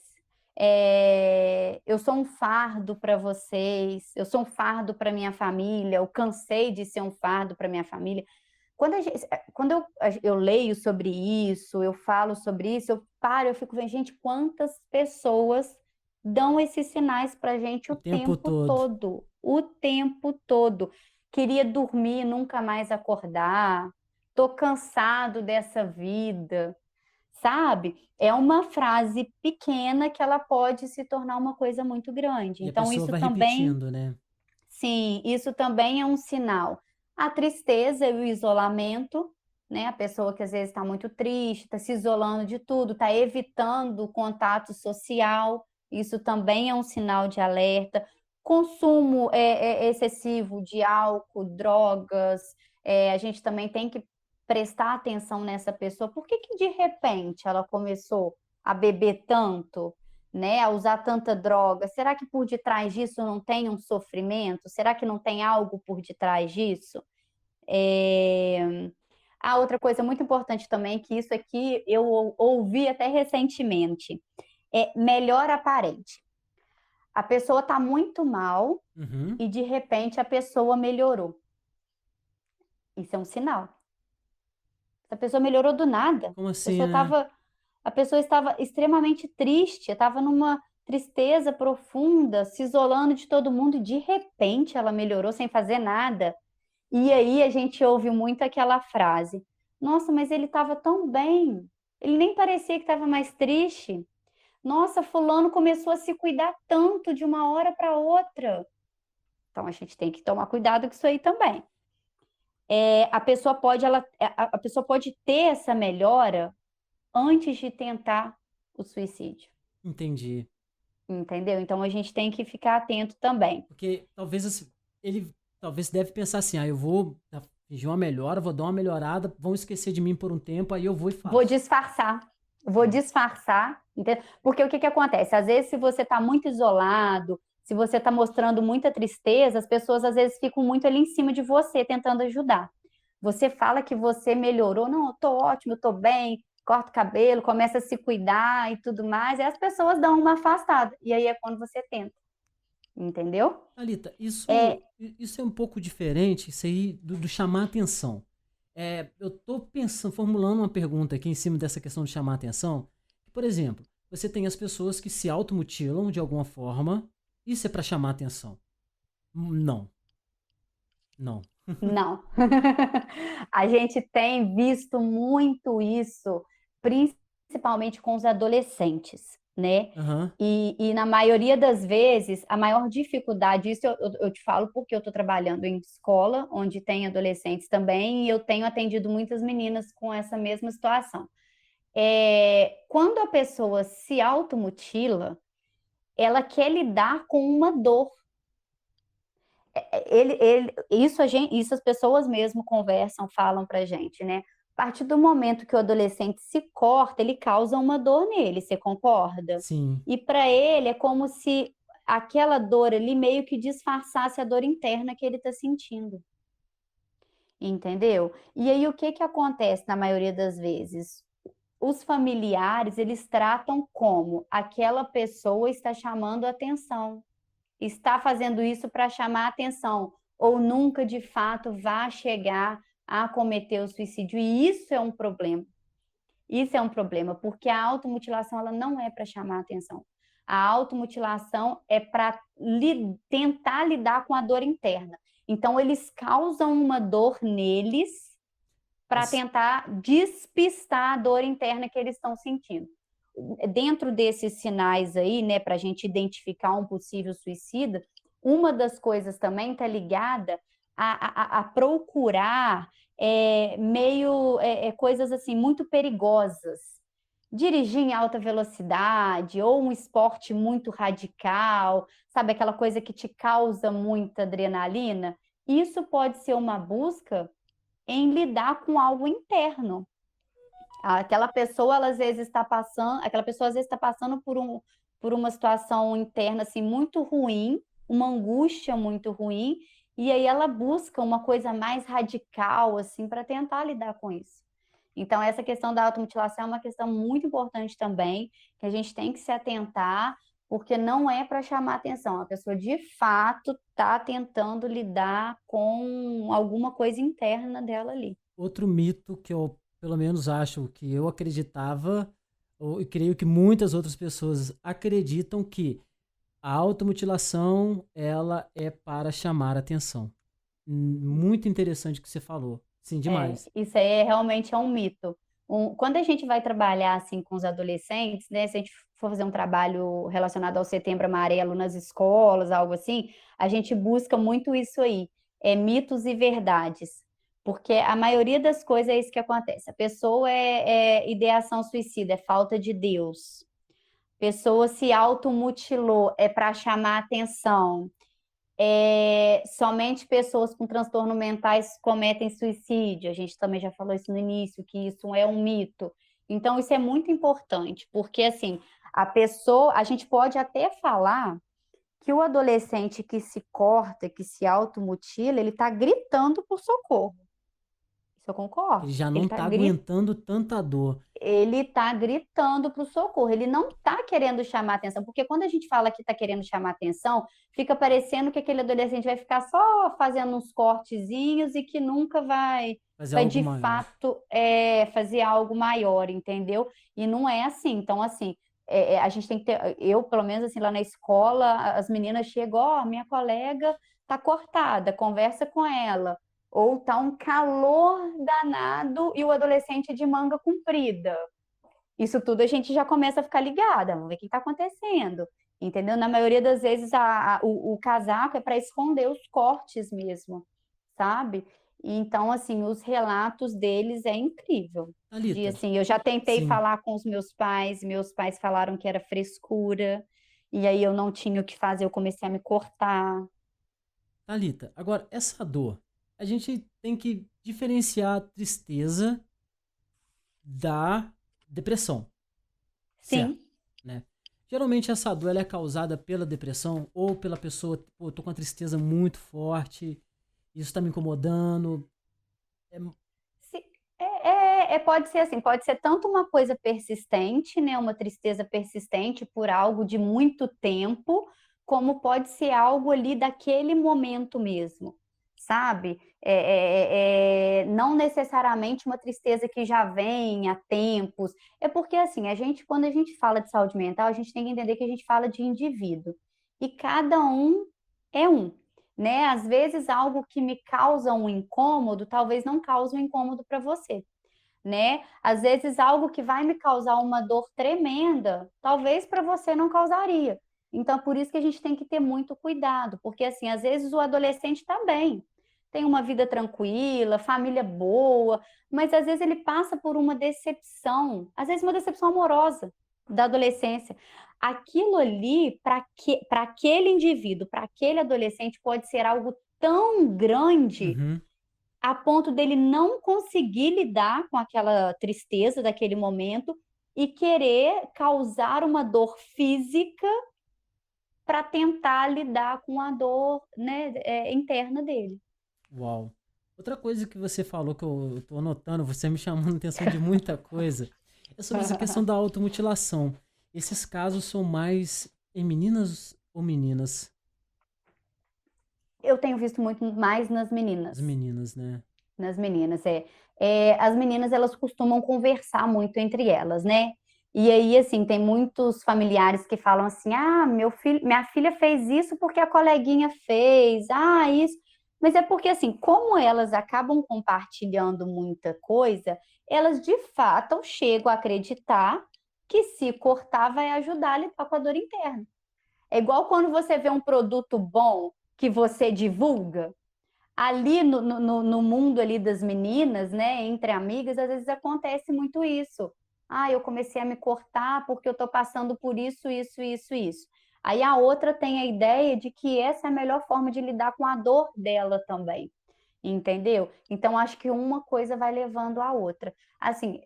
eu sou um fardo para vocês, eu sou um fardo para minha família, eu cansei de ser um fardo para minha família. Quando eu leio sobre isso, eu falo sobre isso, eu paro, eu fico vendo, gente, quantas pessoas dão esses sinais para a gente O o tempo tempo todo. todo, o tempo todo. Queria dormir, nunca mais acordar, tô cansado dessa vida, sabe? É uma frase pequena que ela pode se tornar uma coisa muito grande. E a Então, pessoa isso vai também, repetindo, né? sim, isso também é um sinal. A tristeza e o isolamento, né? A pessoa que às vezes está muito triste, está se isolando de tudo, está evitando o contato social, isso também é um sinal de alerta. Consumo excessivo de álcool, drogas, a gente também tem que prestar atenção nessa pessoa. Por que de repente ela começou a beber tanto? Né, a usar tanta droga, será que por detrás disso não tem um sofrimento? Será que não tem algo por detrás disso? A outra coisa muito importante também, que isso aqui eu ouvi até recentemente, melhor aparente. A pessoa está muito mal Uhum. e de repente a pessoa melhorou. Isso é um sinal. A pessoa melhorou do nada. Como assim, né? A pessoa estava extremamente triste, estava numa tristeza profunda, se isolando de todo mundo, e de repente ela melhorou sem fazer nada. E aí a gente ouve muito aquela frase: nossa, mas ele estava tão bem, ele nem parecia que estava mais triste. Nossa, fulano começou a se cuidar tanto de uma hora para outra. Então a gente tem que tomar cuidado com isso aí também. A pessoa pode ter essa melhora antes de tentar o suicídio. Entendi. Entendeu? Então a gente tem que ficar atento também. Porque talvez assim, ele talvez deve pensar assim, eu vou fingir uma melhora, vou dar uma melhorada, vão esquecer de mim por um tempo, aí eu vou e faço. Vou disfarçar, entendeu? Porque o que acontece? Às vezes, se você está muito isolado, se você está mostrando muita tristeza, as pessoas às vezes ficam muito ali em cima de você, tentando ajudar. Você fala que você melhorou, não, eu tô ótimo, eu tô bem, corta o cabelo, começa a se cuidar e tudo mais, e as pessoas dão uma afastada. E aí é quando você tenta, entendeu? Thalita, isso é um pouco diferente, isso aí do chamar atenção. Eu tô pensando, formulando uma pergunta aqui em cima dessa questão de chamar atenção. Por exemplo, você tem as pessoas que se automutilam de alguma forma, isso é para chamar atenção? Não. Não. A gente tem visto muito isso, principalmente com os adolescentes, né? Uhum. E na maioria das vezes, a maior dificuldade, isso eu te falo porque eu estou trabalhando em escola, onde tem adolescentes também, e eu tenho atendido muitas meninas com essa mesma situação. Quando a pessoa se automutila, ela quer lidar com uma dor. Isso as pessoas mesmo conversam, falam pra gente, né? A partir do momento que o adolescente se corta, ele causa uma dor nele, você concorda? Sim. E para ele é como se aquela dor ali meio que disfarçasse a dor interna que ele está sentindo. Entendeu? E aí o que acontece na maioria das vezes? Os familiares, eles tratam como aquela pessoa está chamando atenção, está fazendo isso para chamar atenção, ou nunca de fato vai chegar a cometer o suicídio. E isso é um problema. Isso é um problema, porque a automutilação ela não é para chamar atenção. A automutilação é para tentar lidar com a dor interna. Então, eles causam uma dor neles para tentar despistar a dor interna que eles estão sentindo. Dentro desses sinais aí, né, para a gente identificar um possível suicida, uma das coisas também está ligada a procurar coisas assim muito perigosas. Dirigir em alta velocidade ou um esporte muito radical, sabe, aquela coisa que te causa muita adrenalina, isso pode ser uma busca em lidar com algo interno. Aquela pessoa às vezes está passando por uma situação interna assim muito ruim, uma angústia muito ruim, e aí ela busca uma coisa mais radical assim para tentar lidar com isso. Então essa questão da automutilação é uma questão muito importante também, que a gente tem que se atentar, porque não é para chamar atenção, a pessoa de fato está tentando lidar com alguma coisa interna dela ali. Outro mito que eu, pelo menos, acho que eu acreditava, e creio que muitas outras pessoas acreditam, que a automutilação, ela é para chamar atenção. Muito interessante o que você falou. Sim, demais. Isso aí realmente é um mito. Quando a gente vai trabalhar assim com os adolescentes, né, se a gente for fazer um trabalho relacionado ao Setembro Amarelo nas escolas, algo assim, a gente busca muito isso aí, mitos e verdades. Porque a maioria das coisas é isso que acontece. A pessoa é ideação suicida, é falta de Deus. A pessoa se automutilou, é para chamar atenção. Somente pessoas com transtornos mentais cometem suicídio. A gente também já falou isso no início, que isso é um mito. Então, isso é muito importante, porque assim, a gente pode até falar que o adolescente que se corta, que se automutila, ele está gritando por socorro. Isso eu concordo. Ele já não está aguentando tanta dor. Ele está gritando para o socorro, ele não está querendo chamar atenção, porque quando a gente fala que está querendo chamar atenção, fica parecendo que aquele adolescente vai ficar só fazendo uns cortezinhos e que nunca vai de fato fazer algo maior, entendeu? E não é assim. Então, assim, a gente tem que ter, eu, pelo menos assim, lá na escola, as meninas chegam, minha colega está cortada, conversa com ela. Ou tá um calor danado e o adolescente de manga comprida. Isso tudo a gente já começa a ficar ligada, vamos ver o que está acontecendo, entendeu? Na maioria das vezes o casaco é para esconder os cortes mesmo, sabe? Então, assim, os relatos deles é incrível. Thalita, Assim, eu já tentei sim. falar com os meus pais falaram que era frescura, e aí eu não tinha o que fazer, eu comecei a me cortar. Thalita, agora, essa dor, a gente tem que diferenciar a tristeza da depressão, certo? Sim. Né? Geralmente essa dor ela é causada pela depressão ou pela pessoa, pô, tô com uma tristeza muito forte, isso tá me incomodando. É, Se- pode ser assim, pode ser tanto uma coisa persistente, né, uma tristeza persistente por algo de muito tempo, como pode ser algo ali daquele momento mesmo, sabe? Não necessariamente uma tristeza que já vem há tempos. É porque assim, quando a gente fala de saúde mental, a gente tem que entender que a gente fala de indivíduo e cada um é um. Né? Às vezes algo que me causa um incômodo, talvez não cause um incômodo para você, né? Às vezes algo que vai me causar uma dor tremenda, talvez para você não causaria. Então, por isso que a gente tem que ter muito cuidado, porque assim, às vezes o adolescente está bem, tem uma vida tranquila, família boa, mas às vezes ele passa por uma decepção, às vezes uma decepção amorosa da adolescência. Aquilo ali, para aquele indivíduo, para aquele adolescente, pode ser algo tão grande uhum. a ponto dele não conseguir lidar com aquela tristeza daquele momento e querer causar uma dor física para tentar lidar com a dor, né, interna dele. Uau. Outra coisa que você falou que eu tô anotando, você me chamando a atenção de muita coisa, é sobre essa questão da automutilação. Esses casos são mais em meninas ou meninas? Eu tenho visto muito mais nas As meninas. meninas, né? Nas meninas, as meninas, elas costumam conversar muito entre elas, né? E aí, assim, tem muitos familiares que falam assim, minha filha fez isso porque a coleguinha fez, isso. Mas é porque, assim, como elas acabam compartilhando muita coisa, elas, de fato, chegam a acreditar que se cortar vai ajudar a lidar com a dor interna. É igual quando você vê um produto bom que você divulga, ali no mundo ali das meninas, né, entre amigas, às vezes acontece muito isso. Eu comecei a me cortar porque eu tô passando por isso, isso, isso, isso. Aí a outra tem a ideia de que essa é a melhor forma de lidar com a dor dela também, entendeu? Então acho que uma coisa vai levando a outra. Assim,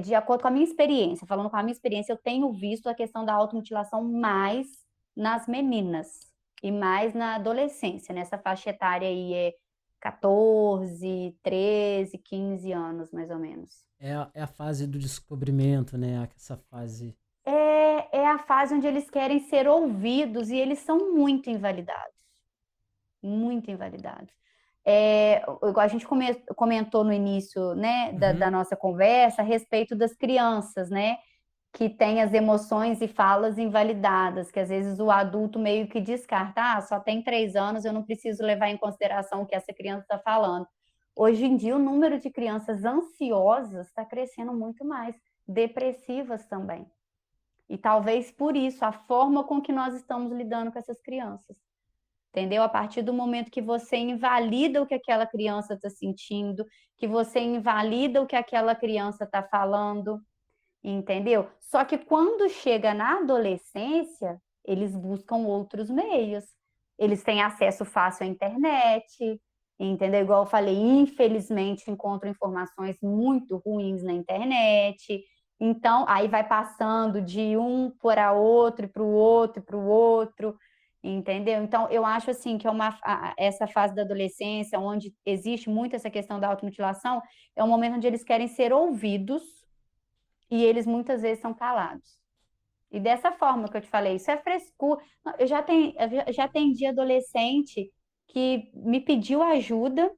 de acordo com a minha experiência, falando com a minha experiência, eu tenho visto a questão da automutilação mais nas meninas e mais na adolescência, nessa faixa etária aí 14, 13, 15 anos, mais ou menos. É a fase do descobrimento, né? Essa fase. É a fase onde eles querem ser ouvidos e eles são muito invalidados. Muito invalidados. Igual a gente comentou no início, né, da nossa conversa a respeito das crianças, né? Que tem as emoções e falas invalidadas, que às vezes o adulto meio que descarta, só tem 3 anos, eu não preciso levar em consideração o que essa criança está falando. Hoje em dia, o número de crianças ansiosas está crescendo muito mais, depressivas também. E talvez por isso, a forma com que nós estamos lidando com essas crianças. Entendeu? A partir do momento que você invalida o que aquela criança está sentindo, que você invalida o que aquela criança está falando, entendeu? Só que quando chega na adolescência, eles buscam outros meios. Eles têm acesso fácil à internet, entendeu? Igual eu falei, infelizmente encontram informações muito ruins na internet. Então, aí vai passando de um para outro, e para o outro, e para o outro, entendeu? Então, eu acho assim que essa fase da adolescência, onde existe muito essa questão da automutilação, é um momento onde eles querem ser ouvidos e eles muitas vezes são calados. E dessa forma que eu te falei, isso é frescura. Eu já atendi adolescente que me pediu ajuda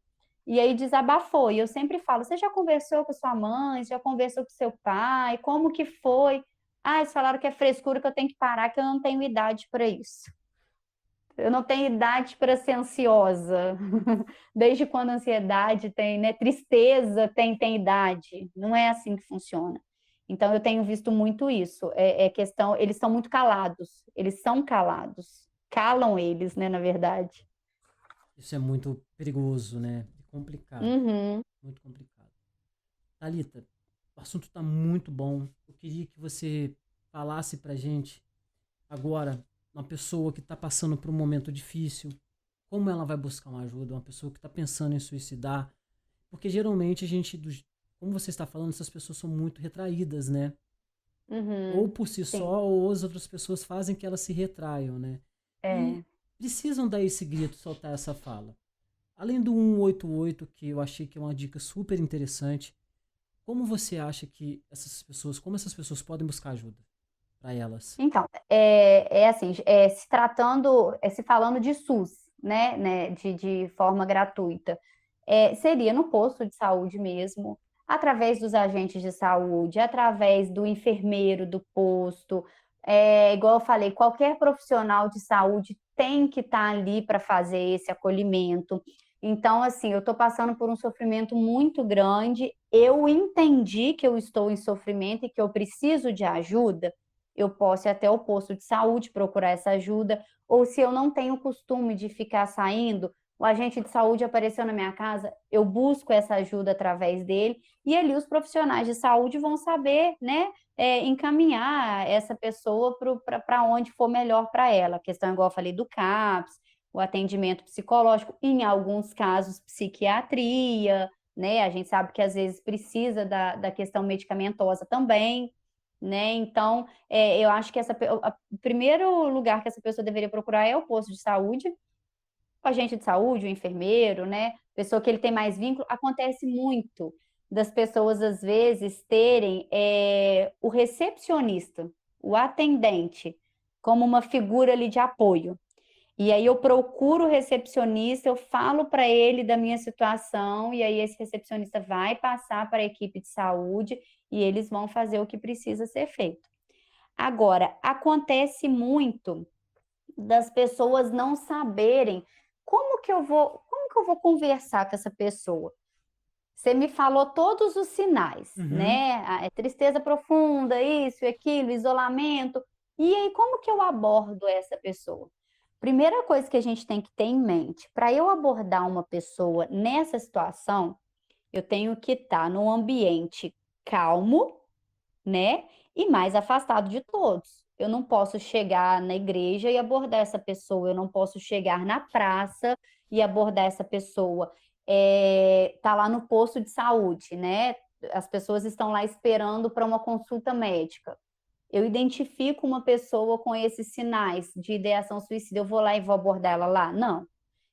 e aí desabafou. E eu sempre falo, você já conversou com sua mãe? Já conversou com seu pai? Como que foi? Eles falaram que é frescura, que eu tenho que parar, que eu não tenho idade para isso. Eu não tenho idade para ser ansiosa. Desde quando a ansiedade tem, né? Tristeza tem idade. Não é assim que funciona. Então, eu tenho visto muito isso. Questão, eles são muito calados. Eles são calados. Calam eles, né, na verdade. Isso é muito perigoso, né? complicado, Uhum. muito complicado. Thalita, o assunto está muito bom. Eu queria que você falasse pra gente agora, uma pessoa que está passando por um momento difícil, como ela vai buscar uma ajuda, uma pessoa que está pensando em suicidar, porque geralmente a gente, como você está falando, essas pessoas são muito retraídas, né? Uhum. Ou por si Sim. só, ou as outras pessoas fazem que elas se retraiam, né? E É. precisam dar esse grito, soltar essa fala. Além do 188, que eu achei que é uma dica super interessante, como você acha que como essas pessoas podem buscar ajuda para elas? Então, assim, se falando de SUS, né, de forma gratuita, seria no posto de saúde mesmo, através dos agentes de saúde, através do enfermeiro do posto, igual eu falei, qualquer profissional de saúde tem que estar ali para fazer esse acolhimento. Então, assim, eu estou passando por um sofrimento muito grande, eu entendi que eu estou em sofrimento e que eu preciso de ajuda, eu posso ir até o posto de saúde procurar essa ajuda, ou se eu não tenho costume de ficar saindo, o agente de saúde apareceu na minha casa, eu busco essa ajuda através dele, e ali os profissionais de saúde vão saber, né, encaminhar essa pessoa para onde for melhor para ela. A questão, igual eu falei, do CAPS, o atendimento psicológico, em alguns casos, psiquiatria, né? A gente sabe que às vezes precisa da questão medicamentosa também, né? Então, eu acho que o primeiro lugar que essa pessoa deveria procurar é o posto de saúde, o agente de saúde, o enfermeiro, né? Pessoa que ele tem mais vínculo. Acontece muito das pessoas, às vezes, terem o recepcionista, o atendente, como uma figura ali de apoio. E aí eu procuro o recepcionista, eu falo para ele da minha situação, e aí esse recepcionista vai passar para a equipe de saúde e eles vão fazer o que precisa ser feito. Agora, acontece muito das pessoas não saberem como que eu vou conversar com essa pessoa. Você me falou todos os sinais, né? Tristeza profunda, isso e aquilo, isolamento. E aí, como que eu abordo essa pessoa? Primeira coisa que a gente tem que ter em mente, para eu abordar uma pessoa nessa situação, eu tenho que estar num ambiente calmo, né? E mais afastado de todos. Eu não posso chegar na igreja e abordar essa pessoa, eu não posso chegar na praça e abordar essa pessoa. Tá lá no posto de saúde, né? As pessoas estão lá esperando para uma consulta médica. Eu identifico uma pessoa com esses sinais de ideação suicida, eu vou lá e vou abordar ela lá? Não.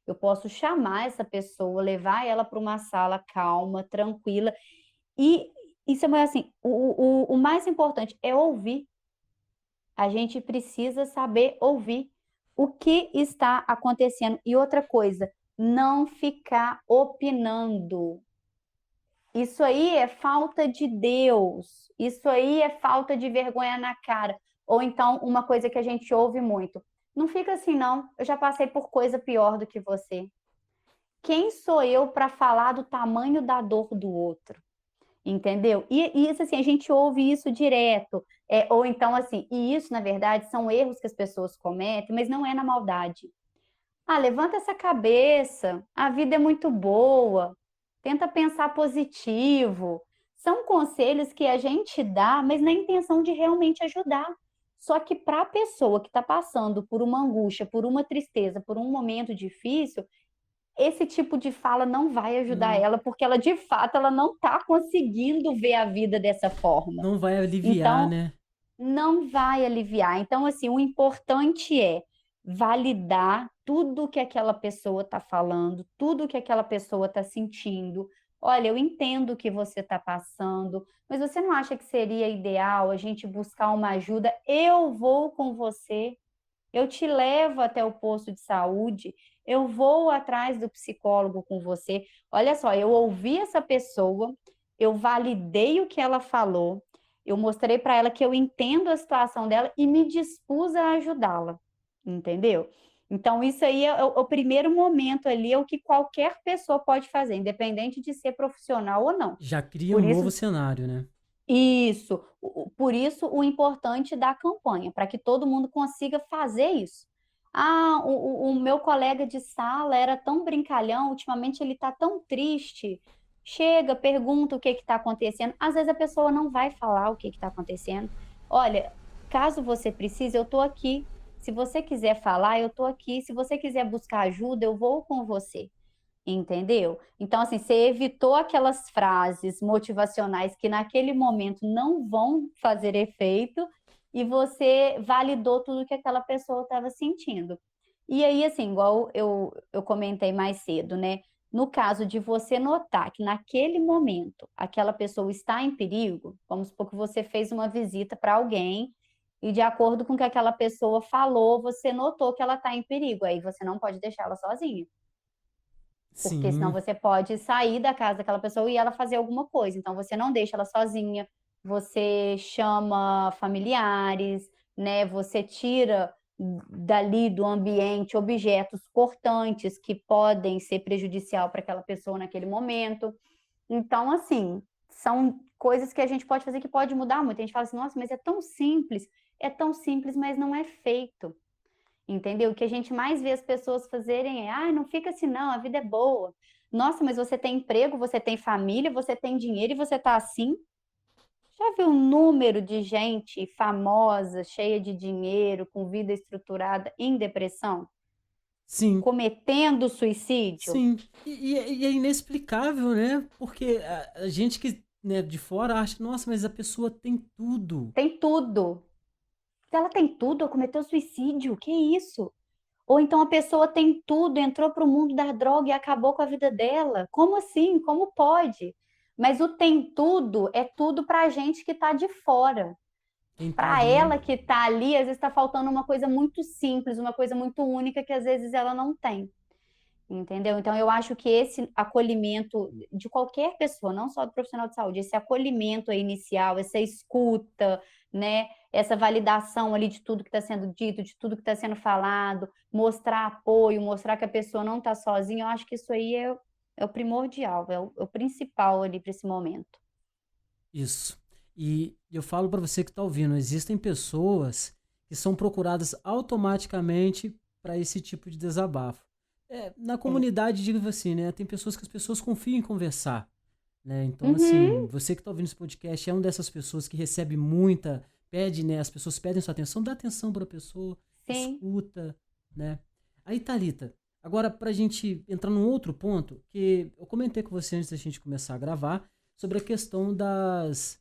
Eu posso chamar essa pessoa, levar ela para uma sala calma, tranquila. E isso é assim, o mais importante é ouvir. A gente precisa saber ouvir o que está acontecendo. E outra coisa, não ficar opinando. Isso aí é falta de Deus. Isso aí é falta de vergonha na cara. Ou então, uma coisa que a gente ouve muito. Não fica assim, não. Eu já passei por coisa pior do que você. Quem sou eu para falar do tamanho da dor do outro? Entendeu? E isso, assim, a gente ouve isso direto. Ou então, assim, e isso, na verdade, são erros que as pessoas cometem, mas não é na maldade. Ah, levanta essa cabeça, a vida é muito boa, tenta pensar positivo. São conselhos que a gente dá, mas na intenção de realmente ajudar. Só que para a pessoa que está passando por uma angústia, por uma tristeza, por um momento difícil, esse tipo de fala não vai ajudar ela, porque ela, de fato, ela não está conseguindo ver a vida dessa forma. Não vai aliviar, Então, né? não vai aliviar. Então, assim, o importante é validar tudo que aquela pessoa está falando, tudo que aquela pessoa está sentindo. Olha, eu entendo o que você está passando, mas você não acha que seria ideal a gente buscar uma ajuda? Eu vou com você, eu te levo até o posto de saúde, eu vou atrás do psicólogo com você. Olha só, eu ouvi essa pessoa, eu validei o que ela falou, eu mostrei para ela que eu entendo a situação dela e me dispus a ajudá-la, entendeu? Então, isso aí é o primeiro momento ali, é o que qualquer pessoa pode fazer, independente de ser profissional ou não. Já cria Por um isso, novo cenário, né? por isso o importante da campanha, para que todo mundo consiga fazer isso. O meu colega de sala era tão brincalhão, ultimamente ele tá tão triste. Chega, pergunta o que está acontecendo. Às vezes a pessoa não vai falar o que está acontecendo. Olha, caso você precise, eu tô aqui. Se você quiser falar, eu tô aqui. Se você quiser buscar ajuda, eu vou com você. Entendeu? Então, assim, você evitou aquelas frases motivacionais que naquele momento não vão fazer efeito e você validou tudo que aquela pessoa estava sentindo. E aí, assim, igual eu comentei mais cedo, né? No caso de você notar que naquele momento aquela pessoa está em perigo, vamos supor que você fez uma visita para alguém e de acordo com o que aquela pessoa falou, você notou que ela está em perigo, aí você não pode deixar ela sozinha. Porque senão Sim, você pode sair da casa daquela pessoa e ela fazer alguma coisa. Então você não deixa ela sozinha, você chama familiares, né? Você tira dali do ambiente objetos cortantes que podem ser prejudicial para aquela pessoa naquele momento. Então, assim, são coisas que a gente pode fazer que pode mudar muito. A gente fala assim, nossa, mas é tão simples, mas não é feito. Entendeu? O que a gente mais vê as pessoas fazerem é, não fica assim não, a vida é boa. Nossa, mas você tem emprego, você tem família, você tem dinheiro e você tá assim? Já viu o número de gente famosa, cheia de dinheiro, com vida estruturada, em depressão, sim, cometendo suicídio? sim. E é inexplicável, né? Porque a gente que, né, de fora acha, nossa, mas a pessoa tem tudo. Tem tudo. Se ela tem tudo, ela cometeu suicídio, que isso? Ou então a pessoa tem tudo, entrou para o mundo da droga e acabou com a vida dela. Como assim? Como pode? Mas o tem tudo é tudo para a gente que está de fora. Quem tá Para ali, ela que está ali, às vezes está faltando uma coisa muito simples, uma coisa muito única que às vezes ela não tem. Entendeu? Então, eu acho que esse acolhimento de qualquer pessoa, não só do profissional de saúde, esse acolhimento aí inicial, essa escuta, né? Essa validação ali de tudo que está sendo dito, de tudo que está sendo falado, mostrar apoio, mostrar que a pessoa não está sozinha, eu acho que isso aí é o primordial, é o principal ali para esse momento. isso. E eu falo para você que tá ouvindo, existem pessoas que são procuradas automaticamente para esse tipo de desabafo. Na É. comunidade, digo assim, né? Tem pessoas que as pessoas confiam em conversar, né? Então, assim, Uhum. você que tá ouvindo esse podcast é uma dessas pessoas que recebe muita, pede, né? As pessoas pedem sua atenção, dá atenção para a pessoa, Sim, escuta, né? Aí, Thalita, agora pra gente entrar num outro ponto, que eu comentei com você antes da gente começar a gravar, sobre a questão das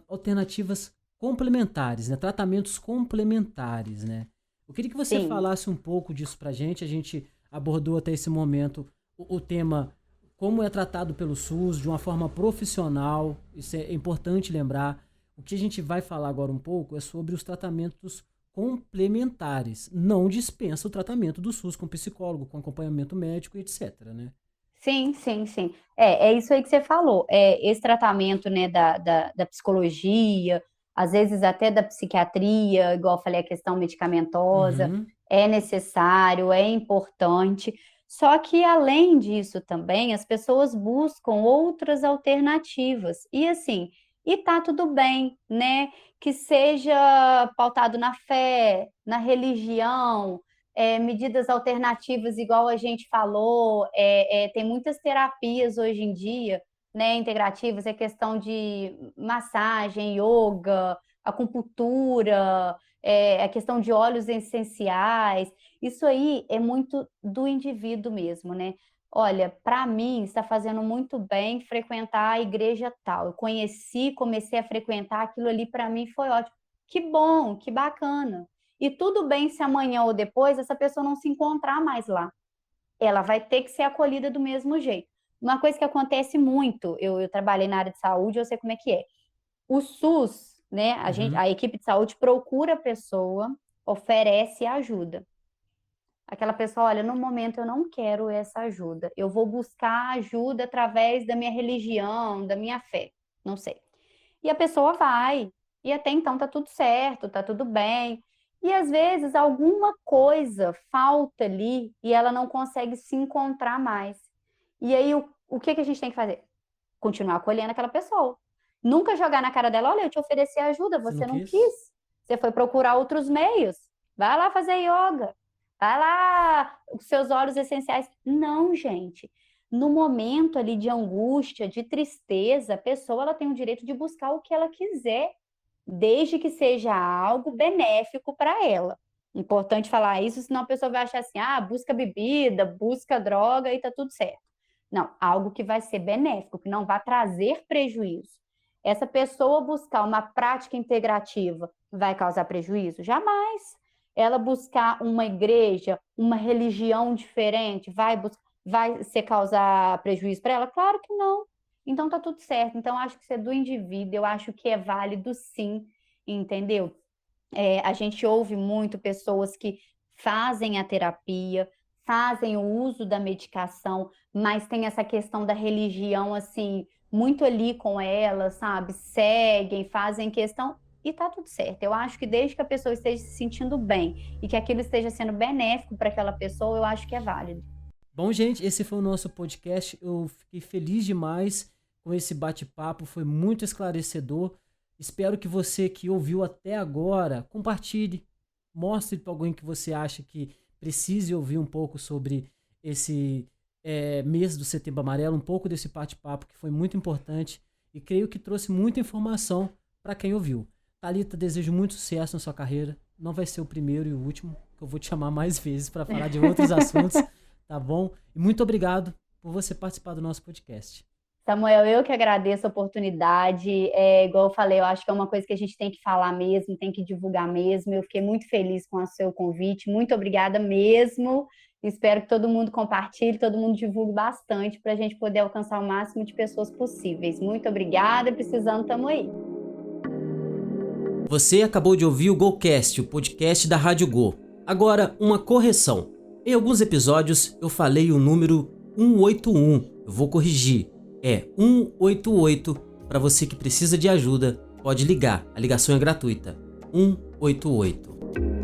alternativas complementares, né? Tratamentos complementares, né? Eu queria que você sim. falasse um pouco disso pra gente. A gente abordou até esse momento o tema como é tratado pelo SUS de uma forma profissional. Isso é importante lembrar. O que a gente vai falar agora um pouco é sobre os tratamentos complementares. Não dispensa o tratamento do SUS com psicólogo, com acompanhamento médico, etc, né? Sim, sim, sim. É isso aí que você falou. Esse tratamento, né, da psicologia, às vezes até da psiquiatria, igual eu falei, a questão medicamentosa, Uhum, é necessário, é importante. Só que, além disso também, as pessoas buscam outras alternativas. E assim, e tá tudo bem, né? Que seja pautado na fé, na religião, medidas alternativas, igual a gente falou, tem muitas terapias hoje em dia, né, integrativas, é questão de massagem, yoga, acupuntura, a questão de óleos essenciais, isso aí é muito do indivíduo mesmo, né? Olha, para mim está fazendo muito bem frequentar a igreja tal. Eu conheci, comecei a frequentar aquilo ali, para mim foi ótimo. Que bom, que bacana. E tudo bem se amanhã ou depois essa pessoa não se encontrar mais lá. Ela vai ter que ser acolhida do mesmo jeito. Uma coisa que acontece muito, eu trabalhei na área de saúde, eu sei como é que é. O SUS, né, uhum. a equipe de saúde procura a pessoa, oferece ajuda. Aquela pessoa, olha, no momento eu não quero essa ajuda. Eu vou buscar ajuda através da minha religião, da minha fé, não sei. E a pessoa vai. E até então tá tudo certo, tá tudo bem. E às vezes alguma coisa falta ali e ela não consegue se encontrar mais. E aí o que a gente tem que fazer? Continuar acolhendo aquela pessoa. Nunca jogar na cara dela, olha, eu te ofereci ajuda, Você não você não quis? quis. Você foi procurar outros meios. Vai lá fazer yoga. Vai lá, os seus óleos essenciais. Não, gente. No momento ali de angústia, de tristeza, a pessoa ela tem o direito de buscar o que ela quiser, desde que seja algo benéfico para ela. Importante falar isso, senão a pessoa vai achar assim, busca bebida, busca droga e tá tudo certo. Não, algo que vai ser benéfico, que não vai trazer prejuízo. Essa pessoa buscar uma prática integrativa vai causar prejuízo? Jamais. Ela buscar uma igreja, uma religião diferente, vai ser causar prejuízo para ela? Claro que não. Então tá tudo certo. Então acho que isso é do indivíduo, eu acho que é válido sim, entendeu? A gente ouve muito pessoas que fazem a terapia, fazem o uso da medicação, mas tem essa questão da religião, assim, muito ali com ela, sabe? Seguem, fazem questão e tá tudo certo. Eu acho que desde que a pessoa esteja se sentindo bem e que aquilo esteja sendo benéfico para aquela pessoa, eu acho que é válido. Bom, gente, esse foi o nosso podcast. Eu fiquei feliz demais com esse bate-papo, foi muito esclarecedor. Espero que você que ouviu até agora compartilhe, mostre para alguém que você acha que precise ouvir um pouco sobre esse mês do Setembro Amarelo, um pouco desse bate-papo que foi muito importante e creio que trouxe muita informação para quem ouviu. Thalita, desejo muito sucesso na sua carreira. Não vai ser o primeiro e o último, que eu vou te chamar mais vezes para falar de outros assuntos, tá bom? E muito obrigado por você participar do nosso podcast. Samuel, eu que agradeço a oportunidade. Igual eu falei, eu acho que é uma coisa que a gente tem que falar mesmo, tem que divulgar mesmo. Eu fiquei muito feliz com o seu convite. Muito obrigada mesmo. Espero que todo mundo compartilhe, todo mundo divulgue bastante para a gente poder alcançar o máximo de pessoas possíveis. Muito obrigada. Precisando, estamos aí. Você acabou de ouvir o GoCast, o podcast da Rádio Go. Agora, uma correção. Em alguns episódios eu falei o número 181. Eu vou corrigir. É 188. Para você que precisa de ajuda, pode ligar. A ligação é gratuita. 188.